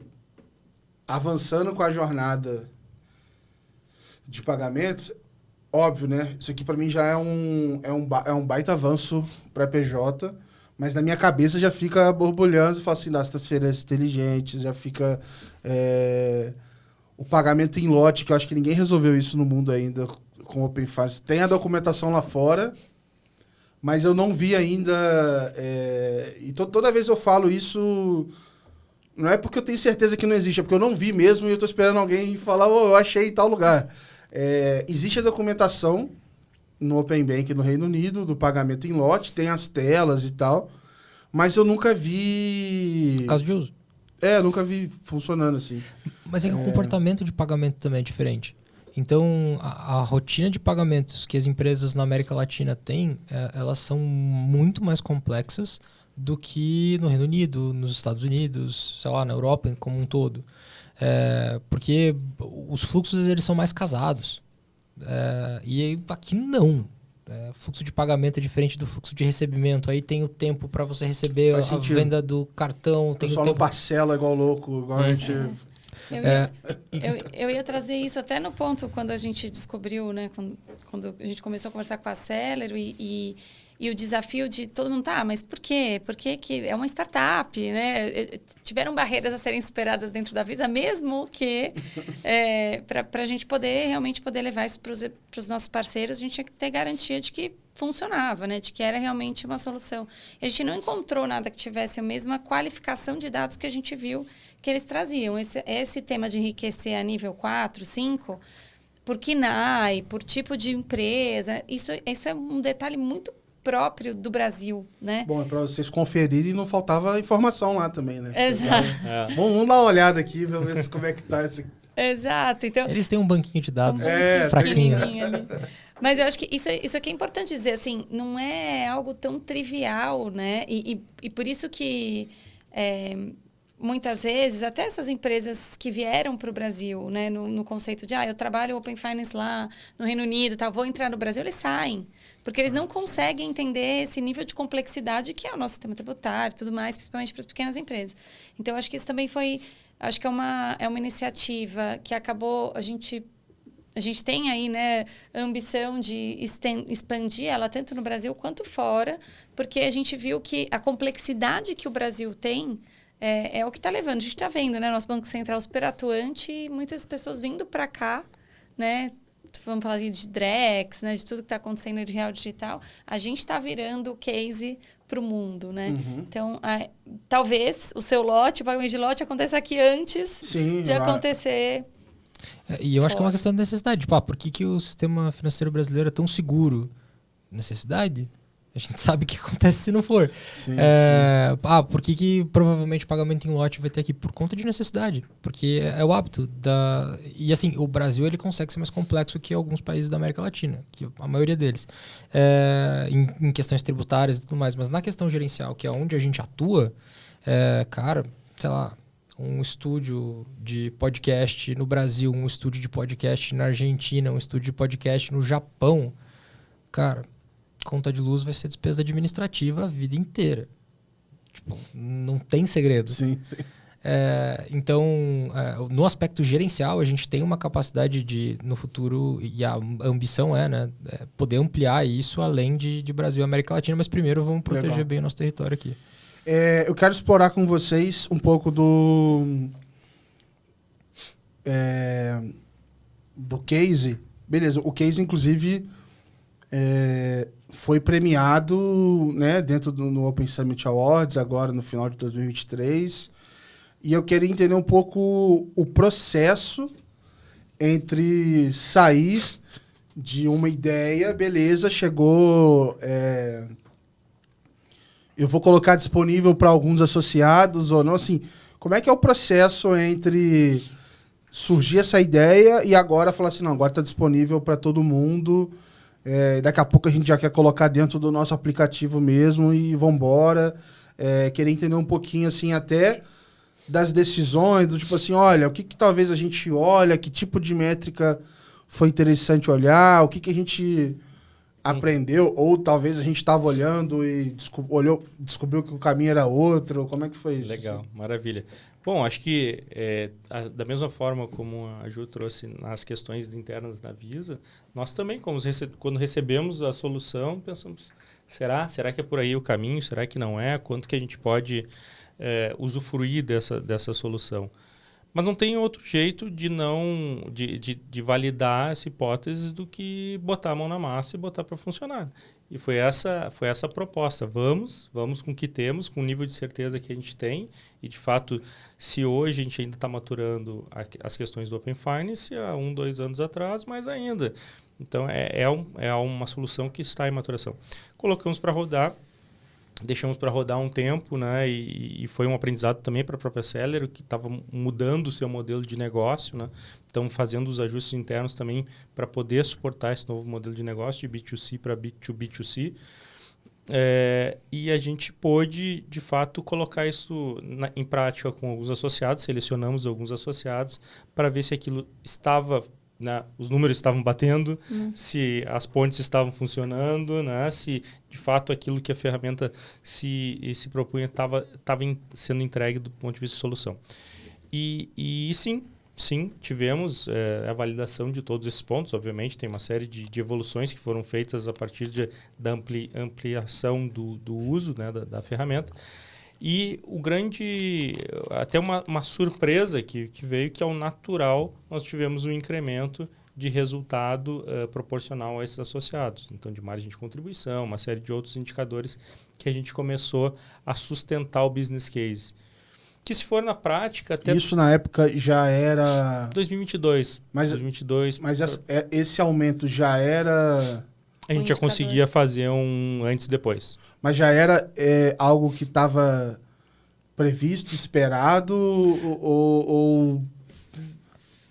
avançando com a jornada de pagamentos, óbvio, né? Isso aqui, para mim, já é um baita avanço para a PJ. Mas na minha cabeça já fica borbulhando e fala assim, das transferências inteligentes, já fica o pagamento em lote, que eu acho que ninguém resolveu isso no mundo ainda com o Open Finance. Tem a documentação lá fora, mas eu não vi ainda... e toda vez eu falo isso... Não é porque eu tenho certeza que não existe, é porque eu não vi mesmo e eu estou esperando alguém falar, eu achei em tal lugar. Existe a documentação no Open Bank no Reino Unido, do pagamento em lote, tem as telas e tal, mas eu nunca vi... Caso de uso. Nunca vi funcionando assim. Mas é que o comportamento de pagamento também é diferente. Então, a rotina de pagamentos que as empresas na América Latina têm, elas são muito mais complexas do que no Reino Unido, nos Estados Unidos, sei lá, na Europa como um todo. Porque os fluxos eles são mais casados. E aqui não. Fluxo de pagamento é diferente do fluxo de recebimento. Aí tem o tempo para você receber a venda do cartão. O pessoal não parcela igual louco, igual a gente... Eu ia trazer isso até no ponto quando a gente descobriu, né? Quando a gente começou a conversar com a Celero e o desafio de todo mundo, mas por quê? Porque que é uma startup, né? Tiveram barreiras a serem superadas dentro da Visa, mesmo que para a gente realmente poder levar isso para os nossos parceiros, a gente tinha que ter garantia de que funcionava, né? De que era realmente uma solução. E a gente não encontrou nada que tivesse a mesma qualificação de dados que a gente viu que eles traziam. Esse tema de enriquecer a nível 4, 5, por KNAI, por tipo de empresa, isso é um detalhe muito próprio do Brasil, né? Bom, é para vocês conferirem, não faltava informação lá também, né? Exato. Vamos dar uma olhada aqui, ver como é que tá esse... Exato. Então, eles têm um banquinho de dados fraquinho. Mas eu acho que isso aqui é importante dizer, assim, não é algo tão trivial, né? E por isso que muitas vezes, até essas empresas que vieram para o Brasil, né, no conceito de, eu trabalho Open Finance lá no Reino Unido, vou entrar no Brasil, eles saem. Porque eles não conseguem entender esse nível de complexidade que é o nosso sistema tributário e tudo mais, principalmente para as pequenas empresas. Então, acho que isso também foi... Acho que é uma iniciativa que acabou... A gente tem aí, né, a ambição de expandir ela tanto no Brasil quanto fora, porque a gente viu que a complexidade que o Brasil tem é o que está levando. A gente está vendo, né, nosso Banco Central super atuante e muitas pessoas vindo para cá, né? Vamos falar de Drex, né, de tudo que está acontecendo de real digital. A gente está virando case para o mundo, né? Então, talvez o seu lote, o pagamento de lote, aconteça aqui antes de acontecer. E eu acho que é uma questão de necessidade. Tipo, por que o sistema financeiro brasileiro é tão seguro? Necessidade? A gente sabe o que acontece se não for. Sim. Por que provavelmente o pagamento em lote vai ter aqui? Por conta de necessidade. Porque é o hábito da... E assim, o Brasil ele consegue ser mais complexo que alguns países da América Latina, que a maioria deles. Em questões tributárias e tudo mais. Mas na questão gerencial, que é onde a gente atua, cara, sei lá, um estúdio de podcast no Brasil, um estúdio de podcast na Argentina, um estúdio de podcast no Japão, cara... Conta de luz vai ser despesa administrativa a vida inteira. Tipo, não tem segredo. Sim. Então, no aspecto gerencial, a gente tem uma capacidade de, no futuro, e a ambição poder ampliar isso além de Brasil e América Latina, mas primeiro vamos proteger bem o nosso território aqui. Eu quero explorar com vocês um pouco do case. Beleza, o case, inclusive... foi premiado, né, dentro no Open Summit Awards, agora no final de 2023. E eu queria entender um pouco o processo entre sair de uma ideia, beleza, chegou... eu vou colocar disponível para alguns associados ou não, assim... Como é que é o processo entre surgir essa ideia e agora falar assim, não, agora está disponível para todo mundo... daqui a pouco a gente já quer colocar dentro do nosso aplicativo mesmo e vambora. Querer entender um pouquinho, assim, até das decisões, do tipo assim, olha, o que talvez a gente olha, que tipo de métrica foi interessante olhar, o que a gente aprendeu, ou talvez a gente estava olhando e descobriu que o caminho era outro. Como é que foi isso? Legal, maravilha. Bom, acho que da mesma forma como a Ju trouxe nas questões internas da Visa, nós também, quando recebemos a solução, pensamos, será que é por aí o caminho? Será que não é? Quanto que a gente pode usufruir dessa solução? Mas não tem outro jeito de validar essa hipótese do que botar a mão na massa e botar para funcionar. E foi essa a proposta. Vamos com o que temos, com o nível de certeza que a gente tem. E, de fato, se hoje a gente ainda está maturando as questões do Open Finance, há 2 anos atrás, mais ainda. Então, é uma solução que está em maturação. Colocamos para rodar, deixamos para rodar um tempo, né? E foi um aprendizado também para a própria Celero, que estava mudando o seu modelo de negócio, né? Então, fazendo os ajustes internos também para poder suportar esse novo modelo de negócio de B2C para B2B2C. E a gente pôde, de fato, colocar isso em prática com alguns associados, selecionamos alguns associados para ver se aquilo estava... Né, os números estavam batendo, se as pontes estavam funcionando, né, se de fato aquilo que a ferramenta se propunha estava sendo entregue do ponto de vista de solução. E sim, tivemos a validação de todos esses pontos. Obviamente, tem uma série de evoluções que foram feitas a partir da ampliação do uso, né, da ferramenta. E até uma surpresa que veio, que ao natural nós tivemos um incremento de resultado proporcional a esses associados. Então, de margem de contribuição, uma série de outros indicadores que a gente começou a sustentar o business case. Que se for na prática... até isso na época já era... 2022. Mas esse aumento já era... A gente já conseguia fazer um antes e depois. Mas já era algo que estava previsto, esperado, ou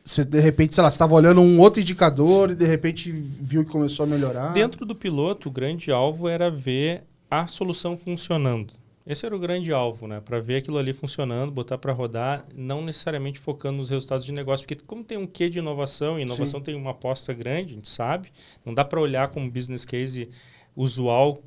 você, de repente, sei lá, você estava olhando um outro indicador e, de repente, viu que começou a melhorar? Dentro do piloto, o grande alvo era ver a solução funcionando. Esse era o grande alvo, né? Para ver aquilo ali funcionando, botar para rodar, não necessariamente focando nos resultados de negócio, porque como tem um quê de inovação, e inovação Sim. tem uma aposta grande, a gente sabe, não dá para olhar como business case usual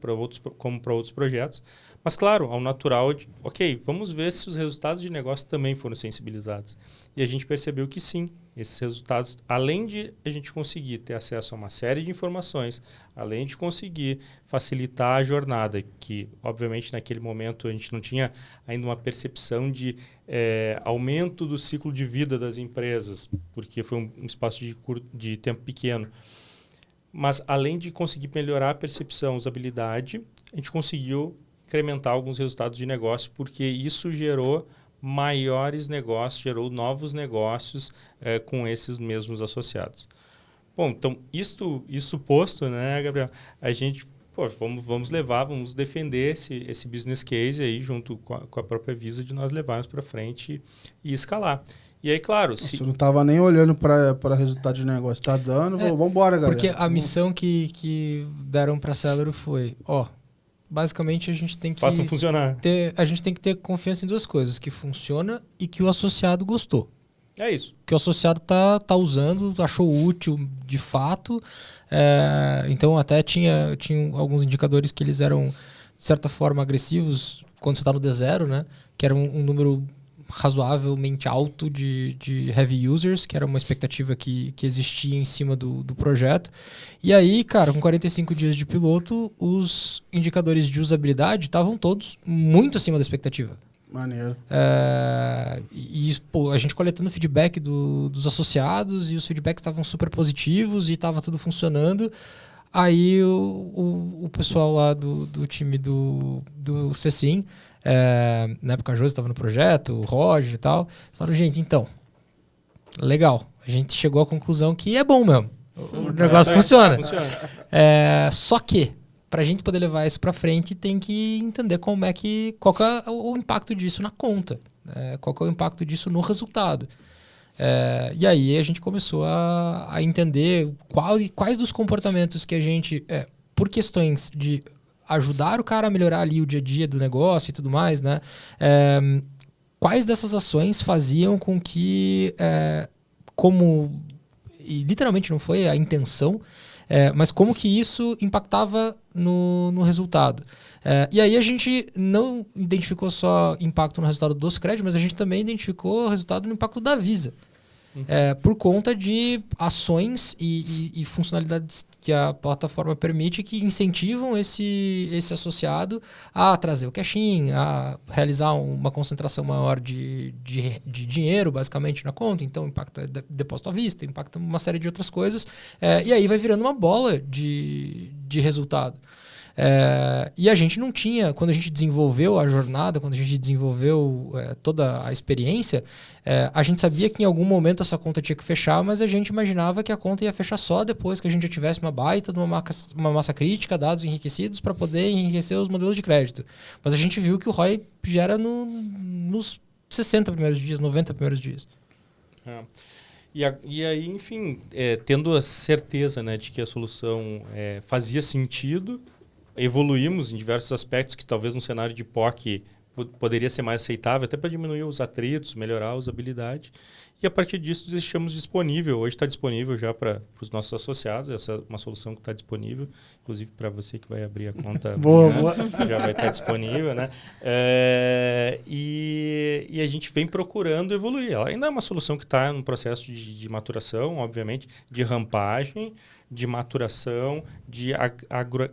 como para outros projetos, mas claro, ao natural, ok, vamos ver se os resultados de negócio também foram sensibilizados. E a gente percebeu que sim, esses resultados, além de a gente conseguir ter acesso a uma série de informações, além de conseguir facilitar a jornada, que obviamente naquele momento a gente não tinha ainda uma percepção de aumento do ciclo de vida das empresas, porque foi um espaço de tempo pequeno. Mas além de conseguir melhorar a percepção, usabilidade, a gente conseguiu incrementar alguns resultados de negócio, porque isso gerou maiores negócios, gerou novos negócios com esses mesmos associados. Bom, então, isso posto, né, Gabriel? A gente, vamos defender esse business case aí, junto com a própria Visa, de nós levarmos para frente e escalar. E aí, claro... Você não estava nem olhando para resultado de negócio, está dando, vamos embora, galera. Porque a missão que deram para a Celero foi, basicamente a gente tem que... Façam funcionar. A gente tem que ter confiança em 2 coisas, que funciona e que o associado gostou. É isso. Que o associado tá usando, achou útil de fato. Então até tinha alguns indicadores que eles eram, de certa forma, agressivos quando você está no D0, né? Que era um número razoavelmente alto de heavy users, que era uma expectativa que existia em cima do projeto. E aí, cara, com 45 dias de piloto, os indicadores de usabilidade estavam todos muito acima da expectativa. Maneiro. A gente coletando feedback dos associados, e os feedbacks estavam super positivos e estava tudo funcionando. Aí o pessoal lá do time do CECIM, na época a Josi estava no projeto, o Roger e tal, falaram, gente, então, legal, a gente chegou à conclusão que é bom mesmo, o negócio funciona. Só que, para a gente poder levar isso para frente, tem que entender qual que é o impacto disso na conta, qual que é o impacto disso no resultado. E aí a gente começou a entender quais dos comportamentos que a gente, por questões de ajudar o cara a melhorar ali o dia a dia do negócio e tudo mais, né? Quais dessas ações faziam com que, como e literalmente não foi a intenção, mas como que isso impactava no resultado. E aí a gente não identificou só impacto no resultado do Sicredi, mas a gente também identificou o resultado no impacto da Visa. Por conta de ações e funcionalidades que a plataforma permite que incentivam esse associado a trazer o cash-in, a realizar uma concentração maior de dinheiro, basicamente, na conta. Então, impacta depósito à vista, impacta uma série de outras coisas. E aí vai virando uma bola de resultado. E a gente não tinha, quando a gente desenvolveu a jornada, quando a gente desenvolveu toda a experiência, a gente sabia que em algum momento essa conta tinha que fechar, mas a gente imaginava que a conta ia fechar só depois que a gente já tivesse uma baita de uma massa crítica, dados enriquecidos para poder enriquecer os modelos de crédito. Mas a gente viu que o ROI gera nos 60 primeiros dias, 90 primeiros dias. E aí, enfim, tendo a certeza, né, de que a solução fazia sentido, evoluímos em diversos aspectos que talvez no cenário de POC poderia ser mais aceitável, até para diminuir os atritos, melhorar a usabilidade. E a partir disso deixamos disponível, hoje está disponível já para os nossos associados, essa é uma solução que está disponível, inclusive para você que vai abrir a conta boa. Já vai estar disponível, né? E a gente vem procurando evoluir. Ela ainda é uma solução que está no processo de maturação, obviamente, de rampagem, de maturação, de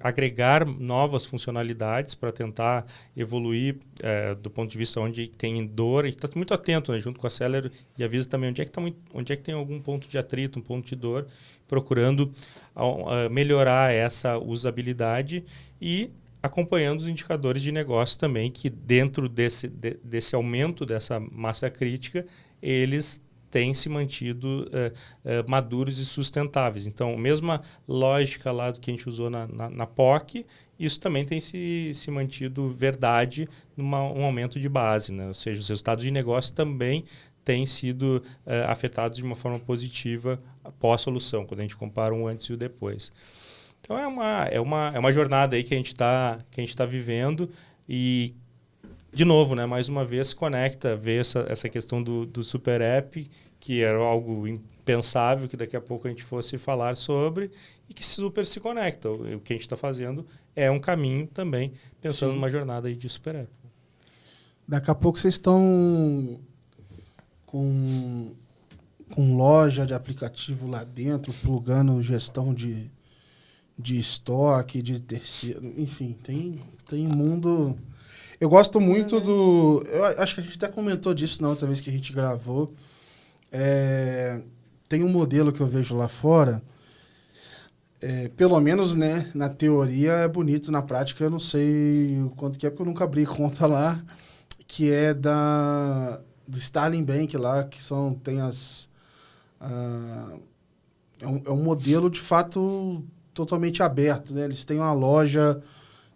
agregar novas funcionalidades para tentar evoluir do ponto de vista onde tem dor. A gente está muito atento, né, junto com a Celero e a Visa também, onde é que tem algum ponto de atrito, um ponto de dor, procurando melhorar essa usabilidade e acompanhando os indicadores de negócio também, que dentro desse aumento dessa massa crítica, eles têm se mantido maduros e sustentáveis. Então, a mesma lógica lá do que a gente usou na POC, isso também tem se mantido verdade num aumento de base, né? Ou seja, os resultados de negócio também têm sido afetados de uma forma positiva pós-solução, quando a gente compara um antes e o depois. Então, é uma jornada aí que a gente tá vivendo e, de novo, né, mais uma vez, se conecta, vê essa questão do Super App, que era algo impensável que daqui a pouco a gente fosse falar sobre, e que super se conecta. O que a gente está fazendo é um caminho também, pensando numa jornada aí de Super App. Daqui a pouco vocês estão com loja de aplicativo lá dentro, plugando gestão de estoque, de terceiro, enfim, tem mundo. Eu gosto muito do... Eu acho que a gente até comentou disso na outra vez que a gente gravou. Tem um modelo que eu vejo lá fora, pelo menos, né, na teoria é bonito, na prática eu não sei o quanto que é, porque eu nunca abri conta lá, que é do Starling Bank lá, que tem as... é um modelo, de fato, totalmente aberto, né? Eles têm uma loja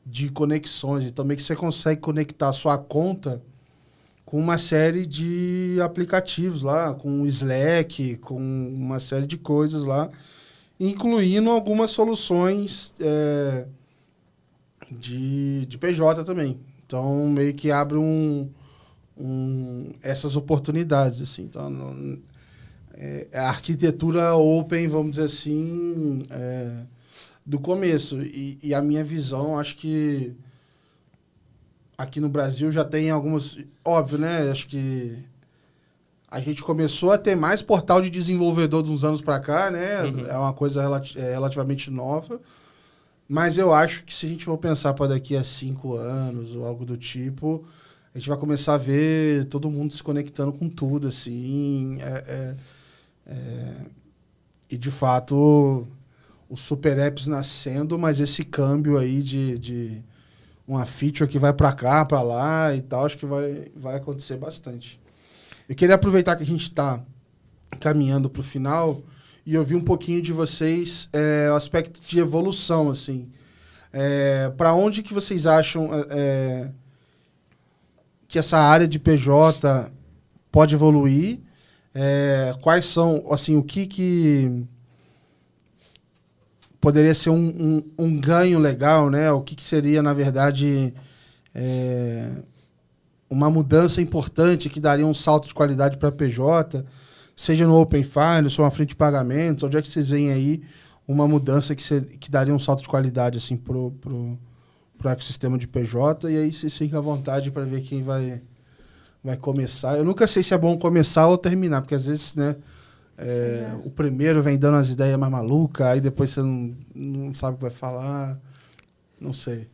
de conexões, então meio que você consegue conectar a sua conta com uma série de aplicativos lá, com o Slack, com uma série de coisas lá, incluindo algumas soluções de PJ também. Então, meio que abre essas oportunidades, assim. Então, a arquitetura open, vamos dizer assim, do começo. E a minha visão, acho que aqui no Brasil já tem algumas... Óbvio, né? Acho que a gente começou a ter mais portal de desenvolvedor de uns anos para cá, né? Uhum. É uma coisa relativamente nova. Mas eu acho que se a gente for pensar para daqui a 5 anos ou algo do tipo, a gente vai começar a ver todo mundo se conectando com tudo, assim. E, de fato, os super apps nascendo, mas esse câmbio aí de uma feature que vai para cá, para lá e tal, acho que vai acontecer bastante. Eu queria aproveitar que a gente está caminhando para o final e ouvir um pouquinho de vocês o aspecto de evolução, assim. Para onde que vocês acham que essa área de PJ pode evoluir? Quais são, assim, o que poderia ser um ganho legal, né? O que seria, na verdade, uma mudança importante que daria um salto de qualidade para a PJ? seja no Open Finance ou uma frente de pagamentos, onde é que vocês veem aí uma mudança que daria um salto de qualidade assim, pro ecossistema de PJ? E aí vocês fiquem à vontade para ver quem vai começar. Eu nunca sei se é bom começar ou terminar, porque às vezes, né, o primeiro vem dando as ideias mais malucas, aí depois você não sabe o que vai falar. Não sei.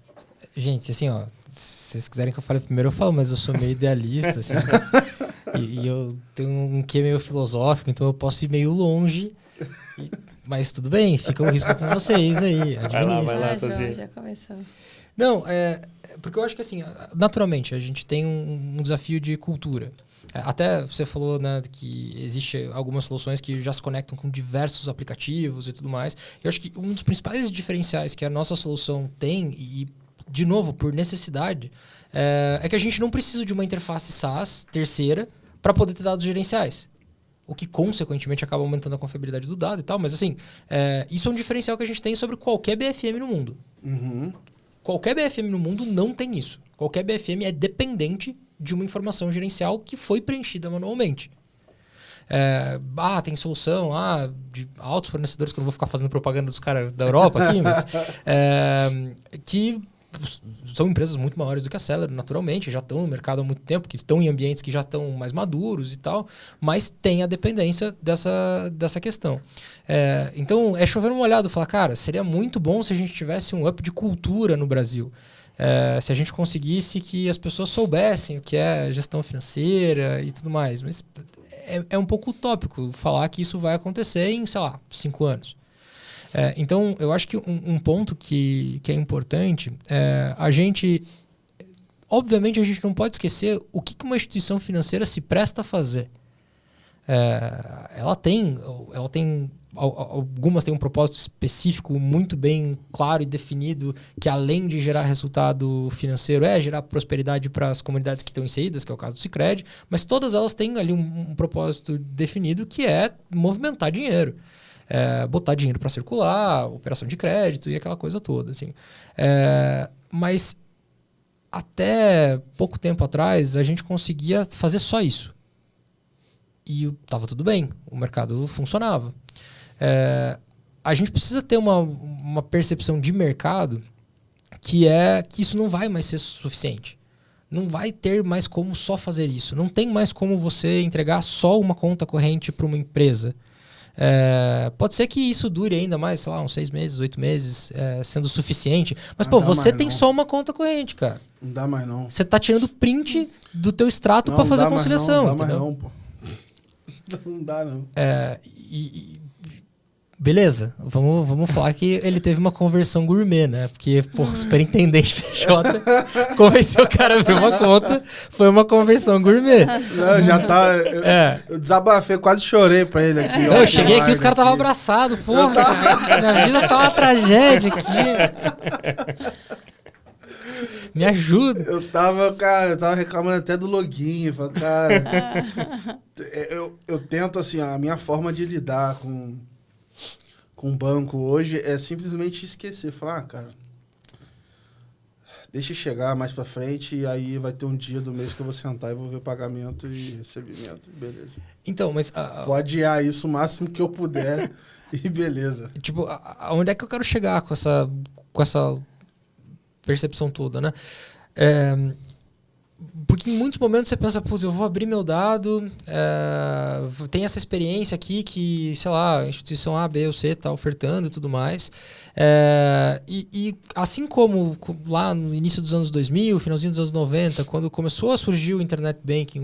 Gente, assim, ó, se vocês quiserem que eu fale primeiro, eu falo, mas eu sou meio idealista, assim. e eu tenho um quê meio filosófico, então eu posso ir meio longe. Mas tudo bem, fica o risco com vocês aí. Vai lá, Tozinho. Já começou. Não, porque eu acho que assim, naturalmente, a gente tem um desafio de cultura. Até você falou, né, que existe algumas soluções que já se conectam com diversos aplicativos e tudo mais. Eu acho que um dos principais diferenciais que a nossa solução tem, e de novo, por necessidade, é que a gente não precisa de uma interface SaaS terceira para poder ter dados gerenciais. O que, consequentemente, acaba aumentando a confiabilidade do dado e tal. Mas, assim, isso é um diferencial que a gente tem sobre qualquer BFM no mundo. Uhum. Qualquer BFM no mundo não tem isso. Qualquer BFM é dependente de uma informação gerencial que foi preenchida manualmente. Tem solução de altos fornecedores, que eu não vou ficar fazendo propaganda dos caras da Europa aqui, mas que são empresas muito maiores do que a Celero, naturalmente, já estão no mercado há muito tempo, que estão em ambientes que já estão mais maduros e tal, mas tem a dependência dessa questão. Então, é chover uma olhada, falar, cara, seria muito bom se a gente tivesse um up de cultura no Brasil. Se a gente conseguisse que as pessoas soubessem o que é gestão financeira e tudo mais. Mas é um pouco utópico falar que isso vai acontecer em, 5 anos. Então, eu acho que um ponto que é importante obviamente, a gente não pode esquecer o que uma instituição financeira se presta a fazer. Ela tem algumas têm um propósito específico muito bem claro e definido, que além de gerar resultado financeiro, gerar prosperidade para as comunidades que estão inseridas, que é o caso do Sicredi, mas todas elas têm ali um propósito definido, que é movimentar dinheiro. Botar dinheiro para circular, operação de crédito e aquela coisa toda. Assim. Mas até pouco tempo atrás, a gente conseguia fazer só isso. E estava tudo bem, o mercado funcionava. A gente precisa ter uma percepção de mercado que isso não vai mais ser suficiente. Não vai ter mais como só fazer isso. Não tem mais como você entregar só uma conta corrente para uma empresa. Pode ser que isso dure ainda mais, uns 6 meses, 8 meses, sendo suficiente. Mas, você tem só uma conta corrente, cara. Não dá mais não. Você tá tirando print do teu extrato para fazer a conciliação. Não dá mais não, pô. Não dá não. Beleza, vamos falar que ele teve uma conversão gourmet, né? Porque, o superintendente PJ convenceu o cara a abrir uma conta, foi uma conversão gourmet. Não, já tá... Eu desabafei, quase chorei pra ele aqui. Eu cheguei aqui, os caras estavam abraçados, porra. Minha vida tá uma tragédia aqui. Me ajuda. Eu tava reclamando até do login. Falei, cara, eu tento, assim, a minha forma de lidar com o banco hoje é simplesmente esquecer. Falar, cara, deixa chegar mais pra frente e aí vai ter um dia do mês que eu vou sentar e vou ver pagamento e recebimento. Beleza. Então, mas... Vou adiar isso o máximo que eu puder e beleza. Tipo, aonde é que eu quero chegar com essa percepção toda, né? Porque em muitos momentos você pensa, eu vou abrir meu dado, tem essa experiência aqui que, a instituição A, B ou C está ofertando e tudo mais. E assim como lá no início dos anos 2000, finalzinho dos anos 90, quando começou a surgir o Internet Banking,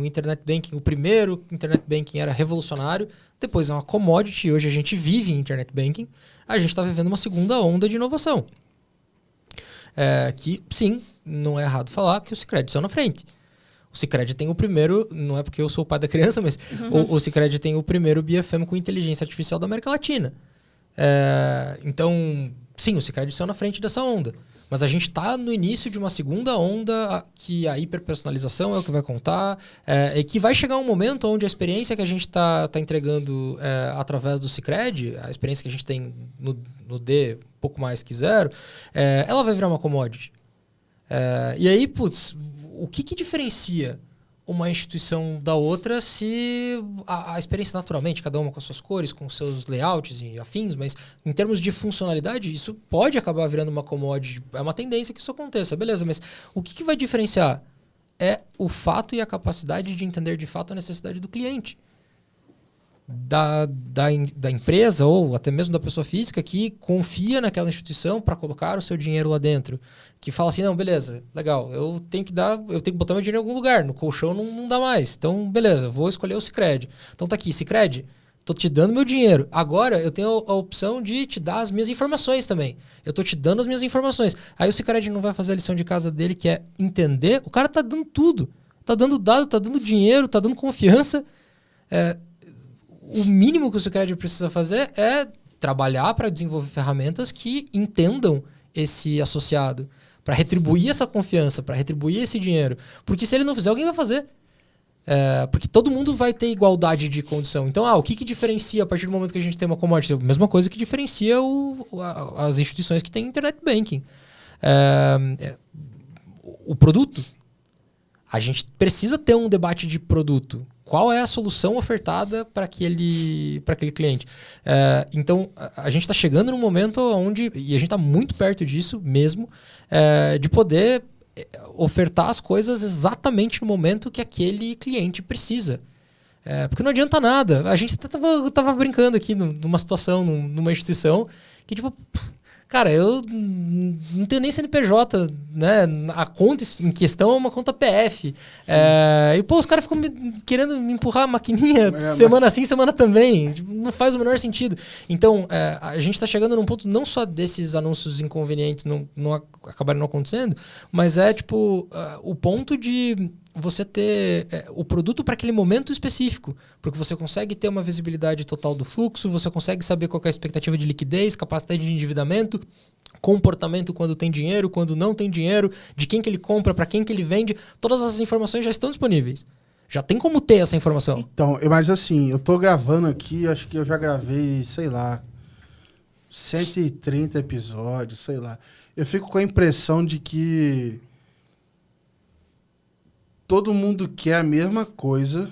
o primeiro Internet Banking era revolucionário, depois é uma commodity, hoje a gente vive em Internet Banking, a gente está vivendo uma segunda onda de inovação. Que, sim, não é errado falar que o Sicredi saiu na frente. O Sicredi tem o primeiro, não é porque eu sou o pai da criança, mas o Sicredi tem o primeiro BFM com inteligência artificial da América Latina. Então, sim, o Sicredi saiu na frente dessa onda. Mas a gente está no início de uma segunda onda que a hiperpersonalização é o que vai contar, e que vai chegar um momento onde a experiência que a gente está entregando através do Sicredi, a experiência que a gente tem no D, pouco mais que zero, ela vai virar uma commodity. E aí, o que diferencia uma instituição da outra se a experiência naturalmente, cada uma com as suas cores, com seus layouts e afins, mas em termos de funcionalidade, isso pode acabar virando uma commodity. É uma tendência que isso aconteça, beleza, mas o que vai diferenciar é o fato e a capacidade de entender de fato a necessidade do cliente. Da empresa ou até mesmo da pessoa física que confia naquela instituição para colocar o seu dinheiro lá dentro. Que fala assim, não, beleza, legal, eu tenho que botar meu dinheiro em algum lugar, no colchão não dá mais. Então, beleza, vou escolher o Sicredi. Então tá aqui, Sicredi, tô te dando meu dinheiro. Agora eu tenho a opção de te dar as minhas informações também. Eu tô te dando as minhas informações. Aí o Sicredi não vai fazer a lição de casa dele, que é entender. O cara tá dando tudo. Tá dando dado, tá dando dinheiro, tá dando confiança. O mínimo que o Sicredi precisa fazer é trabalhar para desenvolver ferramentas que entendam esse associado, para retribuir essa confiança, para retribuir esse dinheiro. Porque se ele não fizer, alguém vai fazer. Porque todo mundo vai ter igualdade de condição. Então, o que diferencia a partir do momento que a gente tem uma commodity? A mesma coisa que diferencia as instituições que têm internet banking. O produto. A gente precisa ter um debate de produto. Qual é a solução ofertada para aquele cliente? Então, a gente está chegando num momento onde, e a gente está muito perto disso mesmo, de poder ofertar as coisas exatamente no momento que aquele cliente precisa. Porque não adianta nada. A gente até tava brincando aqui numa situação, numa instituição, que tipo... Cara, eu não tenho nem CNPJ, né? A conta em questão é uma conta PF. E, pô, os caras ficam querendo me empurrar a maquininha semana sim, semana também. Não faz o menor sentido. Então, a gente tá chegando num ponto não só desses anúncios inconvenientes não acabarem não acontecendo, mas o ponto de você ter o produto para aquele momento específico, porque você consegue ter uma visibilidade total do fluxo, você consegue saber qual que é a expectativa de liquidez, capacidade de endividamento, comportamento quando tem dinheiro, quando não tem dinheiro, de quem que ele compra, para quem que ele vende, todas essas informações já estão disponíveis. Já tem como ter essa informação. Então, mas assim, eu tô gravando aqui, acho que eu já gravei, sei lá, 130 episódios, sei lá. Eu fico com a impressão de que todo mundo quer a mesma coisa,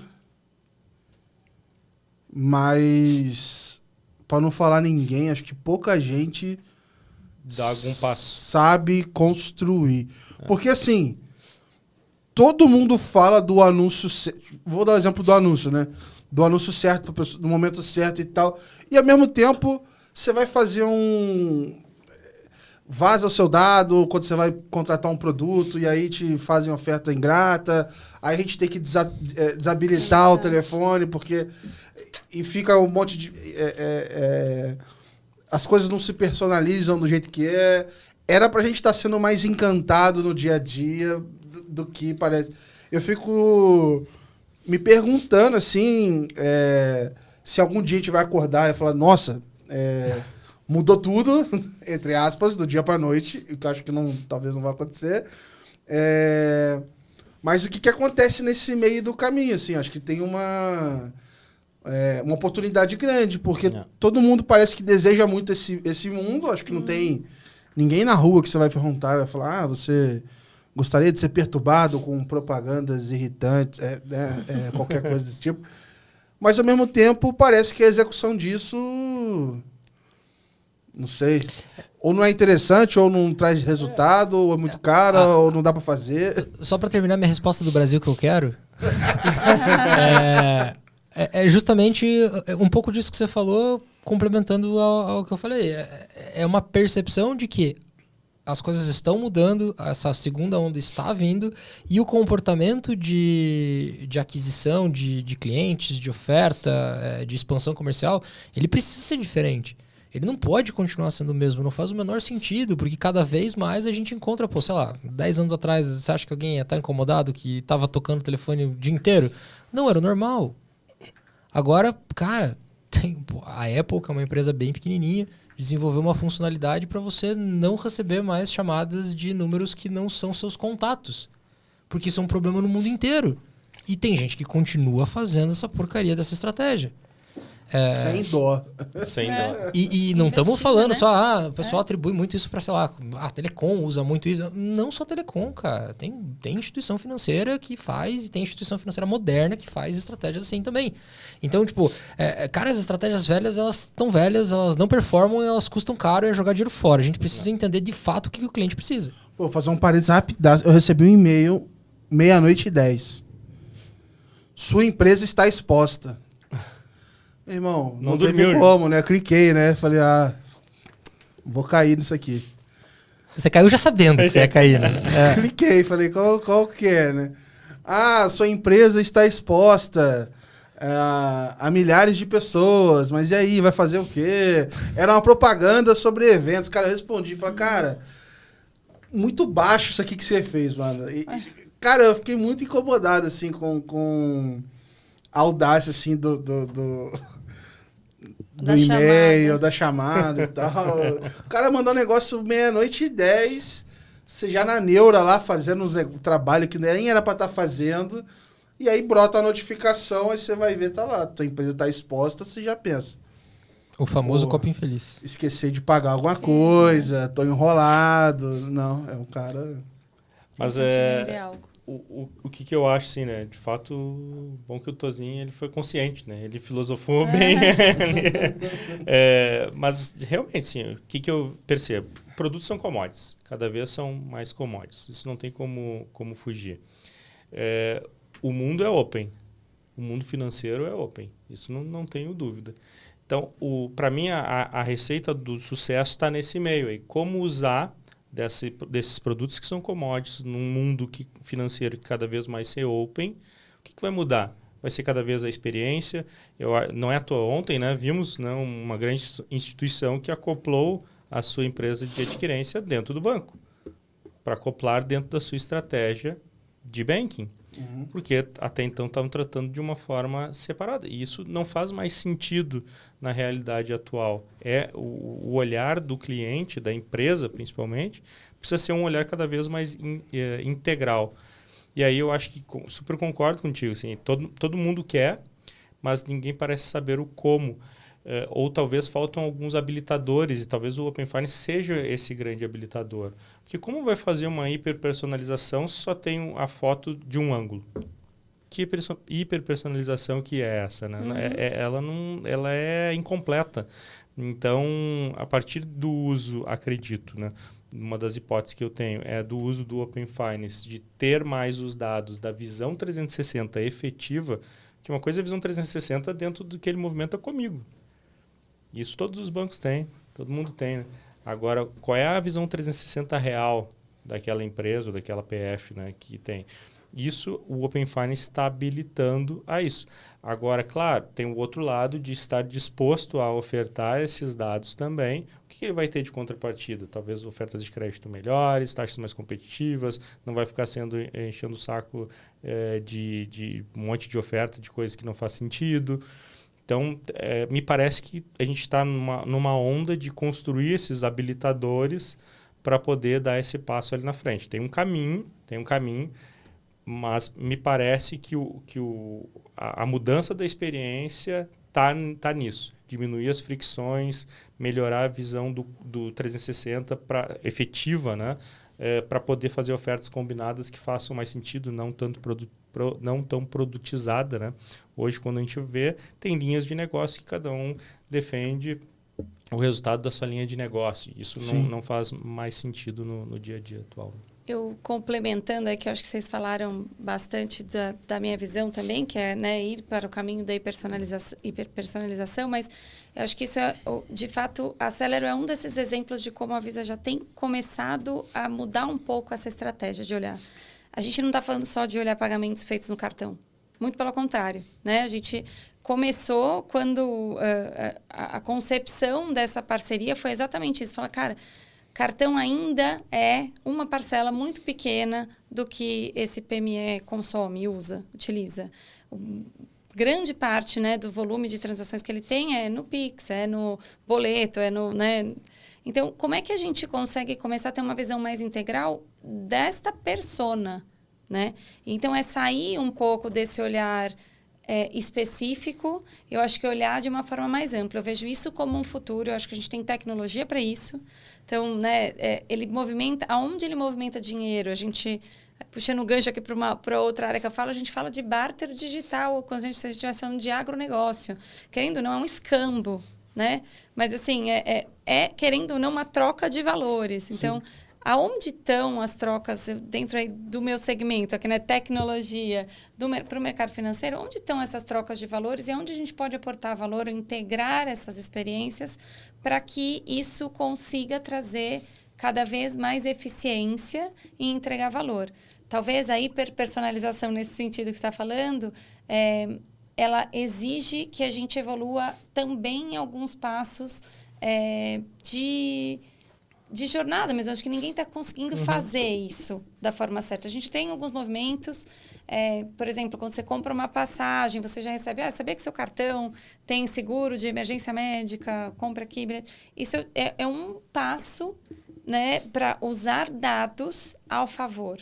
mas, para não falar ninguém, acho que pouca gente dá algum passo, sabe construir. Porque, assim, todo mundo fala do anúncio... Vou dar o exemplo do anúncio, né? Do anúncio certo, do momento certo e tal. E, ao mesmo tempo, você vai fazer vaza o seu dado quando você vai contratar um produto e aí te fazem oferta ingrata, aí a gente tem que desabilitar o telefone porque e fica um monte de as coisas não se personalizam do jeito que é. Era pra gente estar sendo mais encantado no dia a dia do que parece. Eu fico me perguntando assim, se algum dia a gente vai acordar e falar, nossa, mudou tudo, entre aspas, do dia para noite, que eu acho que talvez não vai acontecer. Mas o que acontece nesse meio do caminho? Assim, acho que tem uma oportunidade grande, porque todo mundo parece que deseja muito esse mundo. Acho que não tem ninguém na rua que você vai perguntar, vai falar, você gostaria de ser perturbado com propagandas irritantes, qualquer coisa desse tipo. Mas, ao mesmo tempo, parece que a execução disso... Não sei. Ou não é interessante, ou não traz resultado, ou é muito caro, ou não dá pra fazer. Só pra terminar minha resposta do Brasil que eu quero. É justamente um pouco disso que você falou, complementando ao que eu falei. É uma percepção de que as coisas estão mudando, essa segunda onda está vindo, e o comportamento de aquisição de clientes, de oferta, de expansão comercial, ele precisa ser diferente. Ele não pode continuar sendo o mesmo, não faz o menor sentido, porque cada vez mais a gente encontra, 10 anos atrás, você acha que alguém ia estar incomodado, que estava tocando o telefone o dia inteiro? Não, era normal. Agora, cara, a Apple, que é uma empresa bem pequenininha, desenvolveu uma funcionalidade para você não receber mais chamadas de números que não são seus contatos, porque isso é um problema no mundo inteiro. E tem gente que continua fazendo essa porcaria dessa estratégia. Sem dó. Sem dó. E não estamos Investindo, falando né? só, o pessoal atribui muito isso para, sei lá, a Telecom usa muito isso. Não só a Telecom, cara. Tem instituição financeira que faz e tem instituição financeira moderna que faz estratégias assim também. Então, tipo, cara, as estratégias velhas, elas estão velhas, elas não performam, elas custam caro e é jogar dinheiro fora. A gente precisa entender de fato o que o cliente precisa. Vou fazer um parênteses rápido. Eu recebi um e-mail 00:10. Sua empresa está exposta. Meu irmão, não teve dormiu, como, né? Eu cliquei, né? Falei, vou cair nisso aqui. Você caiu já sabendo que você ia cair, né? Cliquei, falei, qual que é, né? Sua empresa está exposta a milhares de pessoas, mas e aí, vai fazer o quê? Era uma propaganda sobre eventos. Cara, eu respondi, falei, cara, muito baixo isso aqui que você fez, mano. Cara, eu fiquei muito incomodado, assim, com a audácia, assim, do e-mail, da chamada e tal. O cara mandou um negócio 00:10, você já na neura lá, fazendo um trabalho que nem era pra estar fazendo, e aí brota a notificação, aí você vai ver, tá lá, tua empresa tá exposta, você já pensa. O famoso copo infeliz. Esquecer de pagar alguma coisa, tô enrolado. Não, é um cara... Mas vender algo. O que eu acho, assim, né? De fato, bom que o Tozinho, ele foi consciente, né? Ele filosofou bem. Mas, realmente, sim, o que eu percebo? Produtos são commodities. Cada vez são mais commodities. Isso não tem como fugir. O mundo é open. O mundo financeiro é open. Isso não tenho dúvida. Então, para mim, a receita do sucesso está nesse meio aí. Como usar desses produtos que são commodities num mundo financeiro que cada vez mais ser open. O que vai mudar? Vai ser cada vez a experiência. Não é à toa, ontem, né, vimos, né, uma grande instituição que acoplou a sua empresa de adquirência dentro do banco, para acoplar dentro da sua estratégia de banking. Porque até então estavam tratando de uma forma separada. E isso não faz mais sentido na realidade atual. O olhar do cliente, da empresa principalmente, precisa ser um olhar cada vez mais integral. E aí eu acho que super concordo contigo. Assim, todo mundo quer, mas ninguém parece saber o como. Ou talvez faltam alguns habilitadores, e talvez o Open Finance seja esse grande habilitador. Porque como vai fazer uma hiperpersonalização se só tem a foto de um ângulo? Que hiperpersonalização que é essa? Né? Ela é incompleta. Então, a partir do uso, acredito, né? Uma das hipóteses que eu tenho é do uso do Open Finance, de ter mais os dados da visão 360 efetiva, que uma coisa é a visão 360 dentro do que ele movimenta comigo. Isso todos os bancos têm, todo mundo tem, né? Agora, qual é a visão 360 real daquela empresa ou daquela PF, né, que tem? Isso, o Open Finance está habilitando a isso. Agora, claro, tem o outro lado de estar disposto a ofertar esses dados também. O que ele vai ter de contrapartida? Talvez ofertas de crédito melhores, taxas mais competitivas, não vai ficar enchendo o saco de um monte de oferta de coisas que não faz sentido. Então, me parece que a gente está numa onda de construir esses habilitadores para poder dar esse passo ali na frente. Tem um caminho, mas me parece que a mudança da experiência tá nisso. Diminuir as fricções, melhorar a visão do 360 efetiva, né? Para poder fazer ofertas combinadas que façam mais sentido, não tão produtizada, né? Hoje, quando a gente vê, tem linhas de negócio que cada um defende o resultado da sua linha de negócio. Isso não faz mais sentido no dia a dia atual. Eu complementando aqui, eu acho que vocês falaram bastante da minha visão também, que é, né, ir para o caminho da hiperpersonalização, mas eu acho que isso de fato, a Celero é um desses exemplos de como a Visa já tem começado a mudar um pouco essa estratégia de olhar. A gente não está falando só de olhar pagamentos feitos no cartão, muito pelo contrário, né? A gente começou quando a concepção dessa parceria foi exatamente isso, falar, cara, cartão ainda é uma parcela muito pequena do que esse PME consome, utiliza. Grande parte, né, do volume de transações que ele tem é no Pix, é no boleto, né? Então, como é que a gente consegue começar a ter uma visão mais integral desta persona, né? Então, é sair um pouco desse olhar específico, eu acho que olhar de uma forma mais ampla. Eu vejo isso como um futuro, eu acho que a gente tem tecnologia para isso. Então, né, ele movimenta, aonde ele movimenta dinheiro, a gente, puxando o gancho aqui para outra área que eu falo, a gente fala de barter digital, quando a gente estiver falando de agronegócio. Querendo ou não, é um escambo, né? Mas, assim, querendo ou não, uma troca de valores. Então, aonde estão as trocas dentro aí do meu segmento, aqui na tecnologia, para o mercado financeiro? Onde estão essas trocas de valores e onde a gente pode aportar valor, integrar essas experiências para que isso consiga trazer cada vez mais eficiência e entregar valor? Talvez a hiperpersonalização, nesse sentido que você está falando, ela exige que a gente evolua também em alguns passos de jornada, mas eu acho que ninguém está conseguindo fazer isso da forma certa. A gente tem alguns movimentos, por exemplo, quando você compra uma passagem, você já recebe, sabia que seu cartão tem seguro de emergência médica, compra aqui, bilhete. Isso é um passo, né, para usar dados ao favor.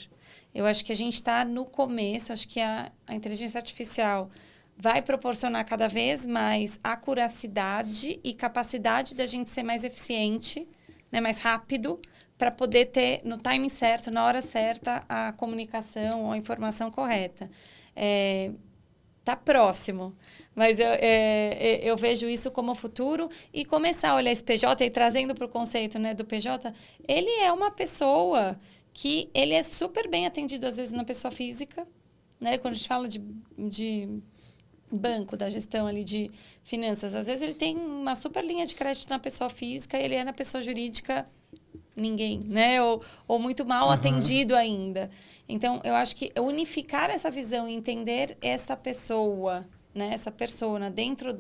Eu acho que a gente está no começo, acho que a inteligência artificial vai proporcionar cada vez mais acuracidade e capacidade da gente ser mais eficiente, né, mais rápido, para poder ter, no timing certo, na hora certa, a comunicação ou a informação correta. Tá próximo, mas eu vejo isso como futuro e começar a olhar esse PJ e trazendo para o conceito, né, do PJ, ele é uma pessoa que ele é super bem atendido, às vezes, na pessoa física, né, quando a gente fala de banco, da gestão ali de finanças. Às vezes ele tem uma super linha de crédito na pessoa física e ele é na pessoa jurídica ninguém, né? Ou muito mal atendido ainda. Então, eu acho que unificar essa visão e entender essa pessoa, né? Essa persona dentro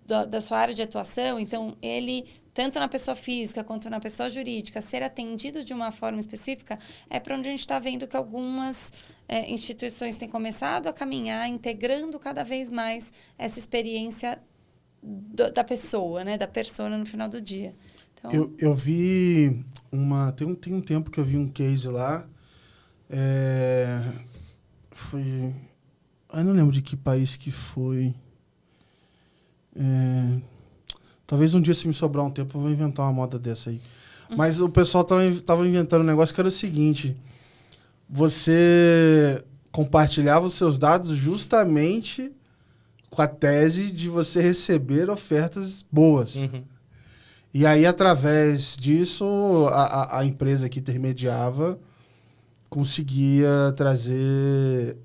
da sua área de atuação, então ele, tanto na pessoa física quanto na pessoa jurídica, ser atendido de uma forma específica, é para onde a gente está vendo que algumas instituições têm começado a caminhar, integrando cada vez mais essa experiência da pessoa, né? Da persona no final do dia. Então, eu vi tem um tempo que eu vi um case lá, foi... Eu não lembro de que país que foi. Talvez um dia, se me sobrar um tempo, eu vou inventar uma moda dessa aí. Mas o pessoal tava inventando um negócio que era o seguinte: você compartilhava os seus dados justamente com a tese de você receber ofertas boas. E aí, através disso, a empresa que intermediava conseguia trazer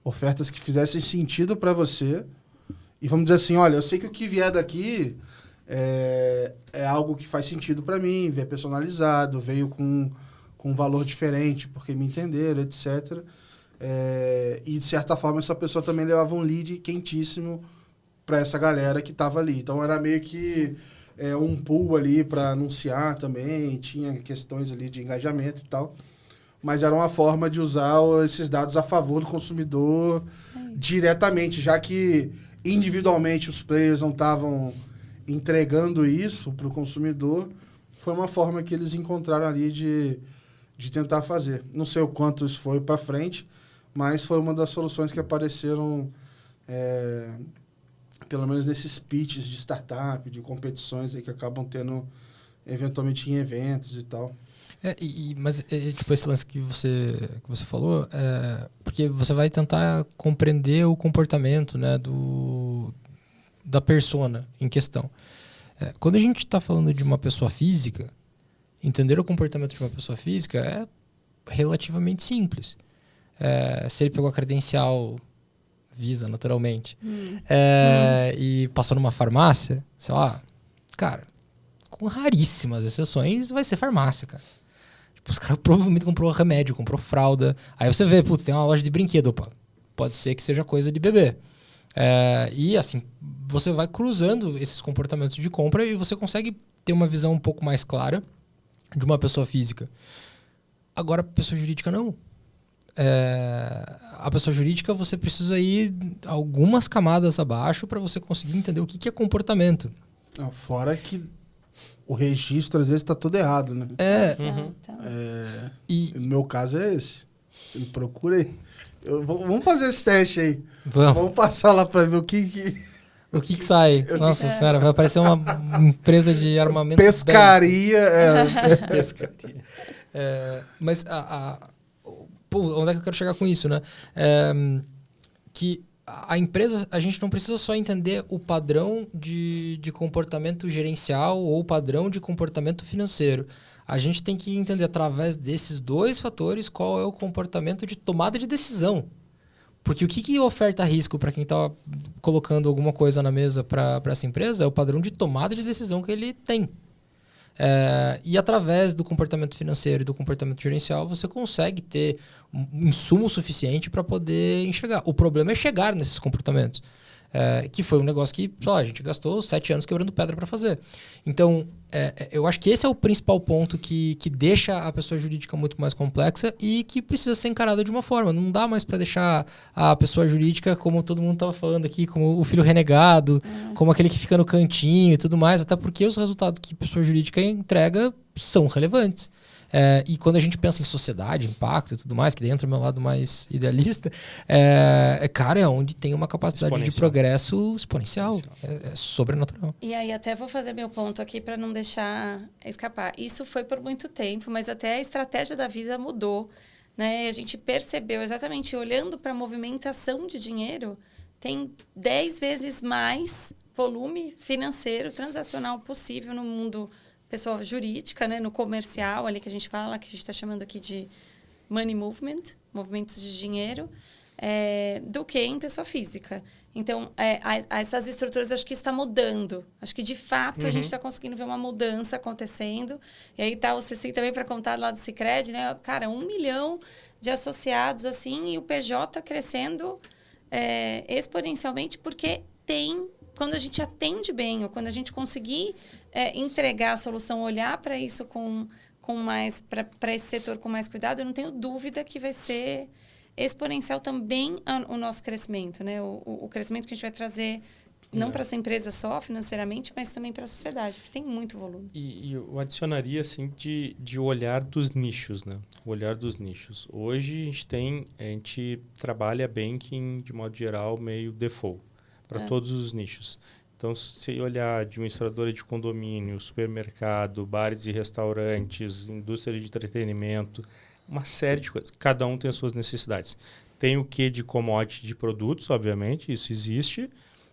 ofertas que fizessem sentido para você. E vamos dizer assim, olha, eu sei que o que vier daqui é algo que faz sentido para mim, veio personalizado, veio com um valor diferente, porque me entenderam, etc. E, de certa forma, essa pessoa também levava um lead quentíssimo para essa galera que estava ali. Então, era meio que um pool ali para anunciar também, tinha questões ali de engajamento e tal. Mas era uma forma de usar esses dados a favor do consumidor diretamente, já que individualmente os players não estavam entregando isso para o consumidor. Foi uma forma que eles encontraram ali de tentar fazer. Não sei o quanto isso foi para frente, mas foi uma das soluções que apareceram, pelo menos nesses pitches de startup, de competições aí que acabam tendo eventualmente em eventos e tal. Mas tipo, esse lance que você falou, porque você vai tentar compreender o comportamento, né, da persona em questão. Quando a gente está falando de uma pessoa física, entender o comportamento de uma pessoa física é relativamente simples. Se ele pegou a credencial Visa, naturalmente, e passou numa farmácia, sei lá, cara, com raríssimas exceções, vai ser farmácia, cara. Os caras provavelmente comprou remédio, comprou fralda. Aí você vê, putz, tem uma loja de brinquedo, opa. Pode ser que seja coisa de bebê. E assim, você vai cruzando esses comportamentos de compra e você consegue ter uma visão um pouco mais clara de uma pessoa física. Agora, a pessoa jurídica não. A pessoa jurídica você precisa ir algumas camadas abaixo para você conseguir entender o que é comportamento. Fora que o registro, às vezes, está todo errado, né? Exato. No meu caso é esse. Você me procura aí. Vamos fazer esse teste aí. Vamos passar lá para ver o que... O que sai? Nossa senhora, vai parecer uma empresa de armamento. Pescaria. Pescaria. Mas onde é que eu quero chegar com isso, né? Que a empresa, a gente não precisa só entender o padrão de comportamento gerencial ou o padrão de comportamento financeiro. A gente tem que entender, através desses dois fatores, qual é o comportamento de tomada de decisão. Porque o que oferta risco para quem está colocando alguma coisa na mesa para essa empresa é o padrão de tomada de decisão que ele tem. E através do comportamento financeiro e do comportamento gerencial, você consegue ter um insumo suficiente para poder enxergar. O problema é chegar nesses comportamentos. Que foi um negócio que a gente gastou 7 anos quebrando pedra para fazer. Então, eu acho que esse é o principal ponto que deixa a pessoa jurídica muito mais complexa e que precisa ser encarada de uma forma. Não dá mais para deixar a pessoa jurídica, como todo mundo estava falando aqui, como o filho renegado, como aquele que fica no cantinho e tudo mais, até porque os resultados que a pessoa jurídica entrega são relevantes. E quando a gente pensa em sociedade, impacto e tudo mais, que daí entra o meu lado mais idealista, cara, é onde tem uma capacidade de progresso exponencial. É sobrenatural. E aí até vou fazer meu ponto aqui para não deixar escapar. Isso foi por muito tempo, mas até a estratégia da vida mudou. Né? A gente percebeu exatamente, olhando para a movimentação de dinheiro, tem 10 vezes mais volume financeiro, transacional possível no mundo pessoa jurídica, né, no comercial, ali que a gente fala, que a gente está chamando aqui de money movement, movimentos de dinheiro, do que em pessoa física. Então, essas estruturas, eu acho que isso está mudando. Acho que, de fato, a gente está conseguindo ver uma mudança acontecendo. E aí está o Ceci também para contar lá do Sicredi, né? Cara, 1 milhão de associados, assim, e o PJ crescendo exponencialmente, porque quando a gente atende bem, ou quando a gente conseguir entregar a solução, olhar para isso com mais, para esse setor com mais cuidado, eu não tenho dúvida que vai ser exponencial também o nosso crescimento, né? O crescimento que a gente vai trazer, não para essa empresa só, financeiramente, mas também para a sociedade, porque tem muito volume. E eu adicionaria, assim, de olhar dos nichos, né? O olhar dos nichos. Hoje, a gente trabalha banking, de modo geral, meio default, para todos os nichos. Então, se olhar administradora de condomínio, supermercado, bares e restaurantes, indústria de entretenimento, uma série de coisas. Cada um tem as suas necessidades. Tem o que de commodity de produtos, obviamente, isso existe,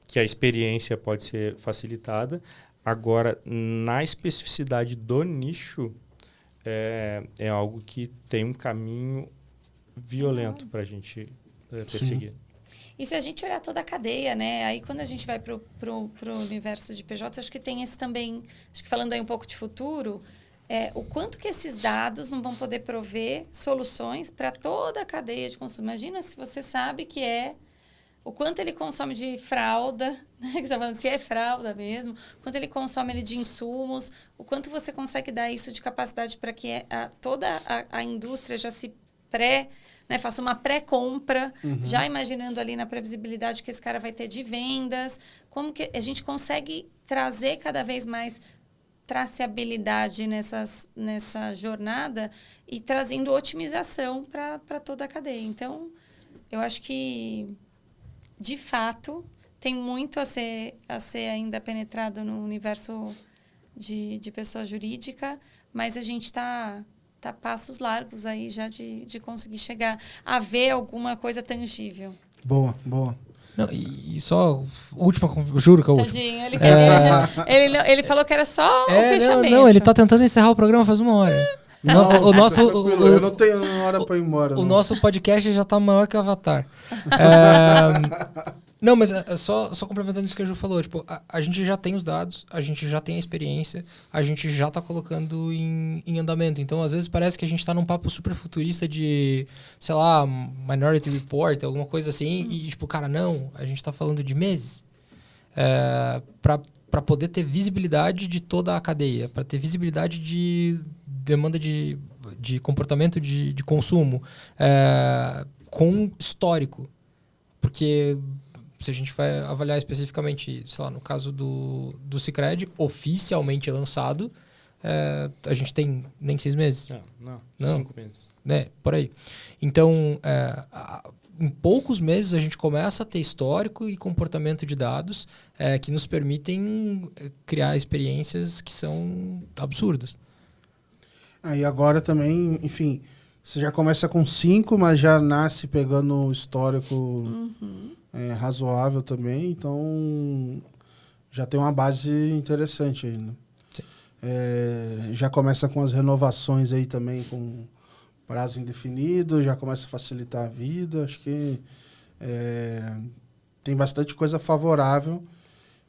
que a experiência pode ser facilitada. Agora, na especificidade do nicho, é algo que tem um caminho violento para a gente perseguir. Sim. E se a gente olhar toda a cadeia, né? Aí quando a gente vai para o universo de PJ, acho que tem esse também, acho que falando aí um pouco de futuro, o quanto que esses dados não vão poder prover soluções para toda a cadeia de consumo. Imagina se você sabe que o quanto ele consome de fralda, né? Que você tá falando, se é fralda mesmo, o quanto ele consome de insumos, o quanto você consegue dar isso de capacidade para que toda a indústria já se faça uma pré-compra, já imaginando ali na previsibilidade que esse cara vai ter de vendas. Como que a gente consegue trazer cada vez mais traceabilidade nessa jornada e trazendo otimização para toda a cadeia. Então, eu acho que, de fato, tem muito a ser ainda penetrado no universo de pessoa jurídica, mas a gente está passos largos aí já de conseguir chegar a ver alguma coisa tangível. Boa, boa. Não, e só última, juro que é a última. Tadinho, ele falou que era só o fechamento. Não, ele tá tentando encerrar o programa faz 1 hora. Eu não tenho hora para ir embora. O nosso podcast já tá maior que o Avatar. Não, mas só complementando isso que a Ju falou, tipo, a gente já tem os dados, a gente já tem a experiência, a gente já está colocando em andamento. Então, às vezes, parece que a gente está num papo super futurista de, sei lá, Minority Report, alguma coisa assim, e tipo, cara, não, a gente está falando de meses para poder ter visibilidade de toda a cadeia, para ter visibilidade de demanda de comportamento de consumo com histórico. Porque se a gente vai avaliar especificamente, sei lá, no caso do Sicredi, oficialmente lançado, a gente tem nem 6 meses. Não, 5 meses. Por aí. Então, em poucos meses a gente começa a ter histórico e comportamento de dados que nos permitem criar experiências que são absurdas. Aí agora também, enfim, você já começa com 5, mas já nasce pegando histórico razoável também, então já tem uma base interessante aí, né? Já começa com as renovações aí também com prazo indefinido, já começa a facilitar a vida, acho que tem bastante coisa favorável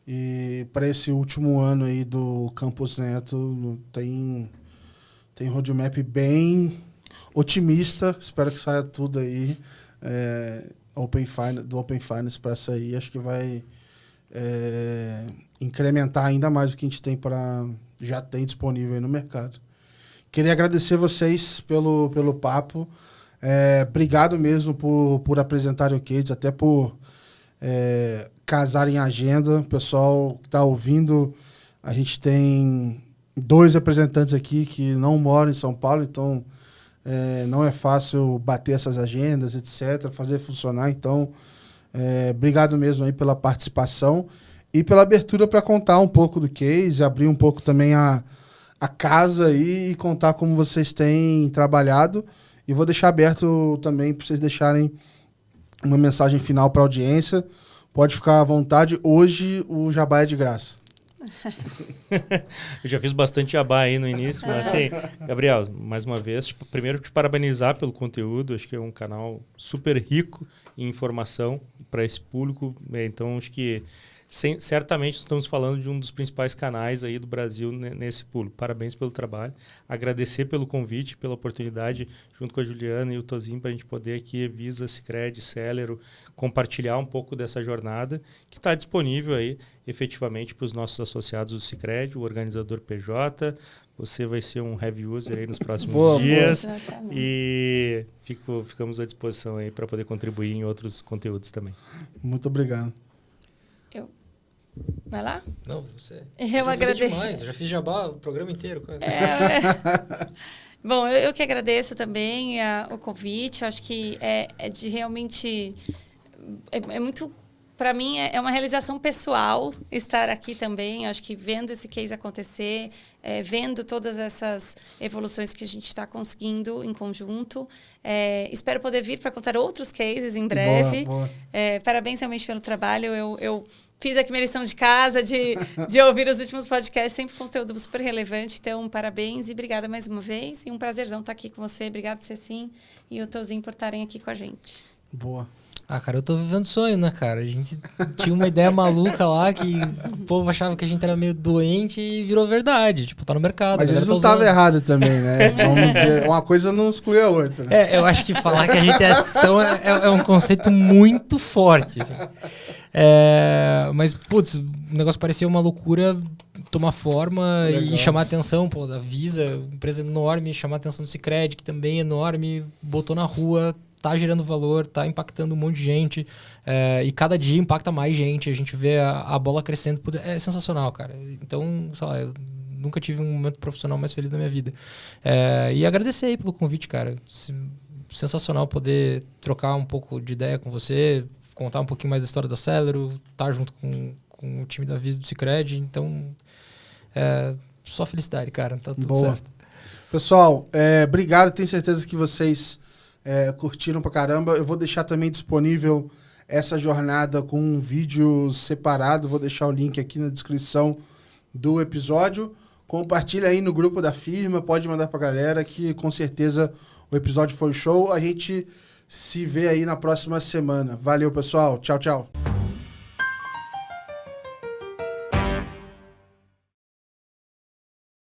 e para esse último ano aí do Campus Neto tem roadmap bem otimista, espero que saia tudo aí do Open Finance para sair, acho que vai incrementar ainda mais o que a gente já tem disponível aí no mercado. Queria agradecer vocês pelo papo, obrigado mesmo por apresentarem o case, até por casarem a agenda. Pessoal que está ouvindo, a gente tem 2 representantes aqui que não moram em São Paulo, então não é fácil bater essas agendas, etc., fazer funcionar. Então, obrigado mesmo aí pela participação e pela abertura para contar um pouco do case, abrir um pouco também a casa aí e contar como vocês têm trabalhado. E vou deixar aberto também para vocês deixarem uma mensagem final para a audiência. Pode ficar à vontade. Hoje o jabá é de graça. Eu já fiz bastante jabá aí no início, mas assim, Gabriel, mais uma vez, primeiro te parabenizar pelo conteúdo, acho que é um canal super rico em informação para esse público, então acho que certamente estamos falando de um dos principais canais aí do Brasil nesse público. Parabéns pelo trabalho, agradecer pelo convite, pela oportunidade, junto com a Juliana e o Tozinho, para a gente poder aqui, Visa, Sicredi, Celero, compartilhar um pouco dessa jornada que está disponível aí efetivamente para os nossos associados do Sicredi, o organizador PJ. Você vai ser um heavy user aí nos próximos dias. E ficamos à disposição aí para poder contribuir em outros conteúdos também. Muito obrigado. Vai lá? Não, você. Eu agradeço. Demais, eu já fiz jabá o programa inteiro. Bom, eu que agradeço também o convite. Eu acho que de realmente... É muito... Para mim, é uma realização pessoal estar aqui também. Eu acho que vendo esse case acontecer, vendo todas essas evoluções que a gente está conseguindo em conjunto. Espero poder vir para contar outros cases em breve. Boa. Parabéns realmente pelo trabalho. Eu fiz aqui minha lição de casa, de ouvir os últimos podcasts, sempre conteúdo super relevante. Então, parabéns e obrigada mais uma vez. E um prazerzão estar aqui com você. Obrigada, Cecim e o Tozinho por estarem aqui com a gente. Boa. Ah, cara, eu tô vivendo sonho, né, cara? A gente tinha uma ideia maluca lá que o povo achava que a gente era meio doente e virou verdade. Tipo, tá no mercado. Mas eles não estavam errados também, né? Vamos dizer, uma coisa não exclui a outra, né? Eu acho que falar que a gente é ação é um conceito muito forte, assim. Mas, putz, o negócio parecia uma loucura tomar forma. Legal. E chamar a atenção, pô, da Visa, empresa enorme, chamar a atenção do Sicredi, que também é enorme, botou na rua, tá gerando valor, tá impactando um monte de gente, e cada dia impacta mais gente, a gente vê a bola crescendo, é sensacional, cara. Então, sei lá, eu nunca tive um momento profissional mais feliz da minha vida. E agradecer aí pelo convite, cara. Sensacional poder trocar um pouco de ideia com você, contar um pouquinho mais da história da Celero, estar junto com o time da Visa do Sicredi, então, só felicidade, cara, tá tudo certo. Pessoal, obrigado, tenho certeza que vocês curtiram pra caramba. Eu vou deixar também disponível essa jornada com um vídeo separado, vou deixar o link aqui na descrição do episódio. Compartilha aí no grupo da firma, pode mandar pra galera que com certeza o episódio foi show. A gente se vê aí na próxima semana. Valeu, pessoal. Tchau, tchau.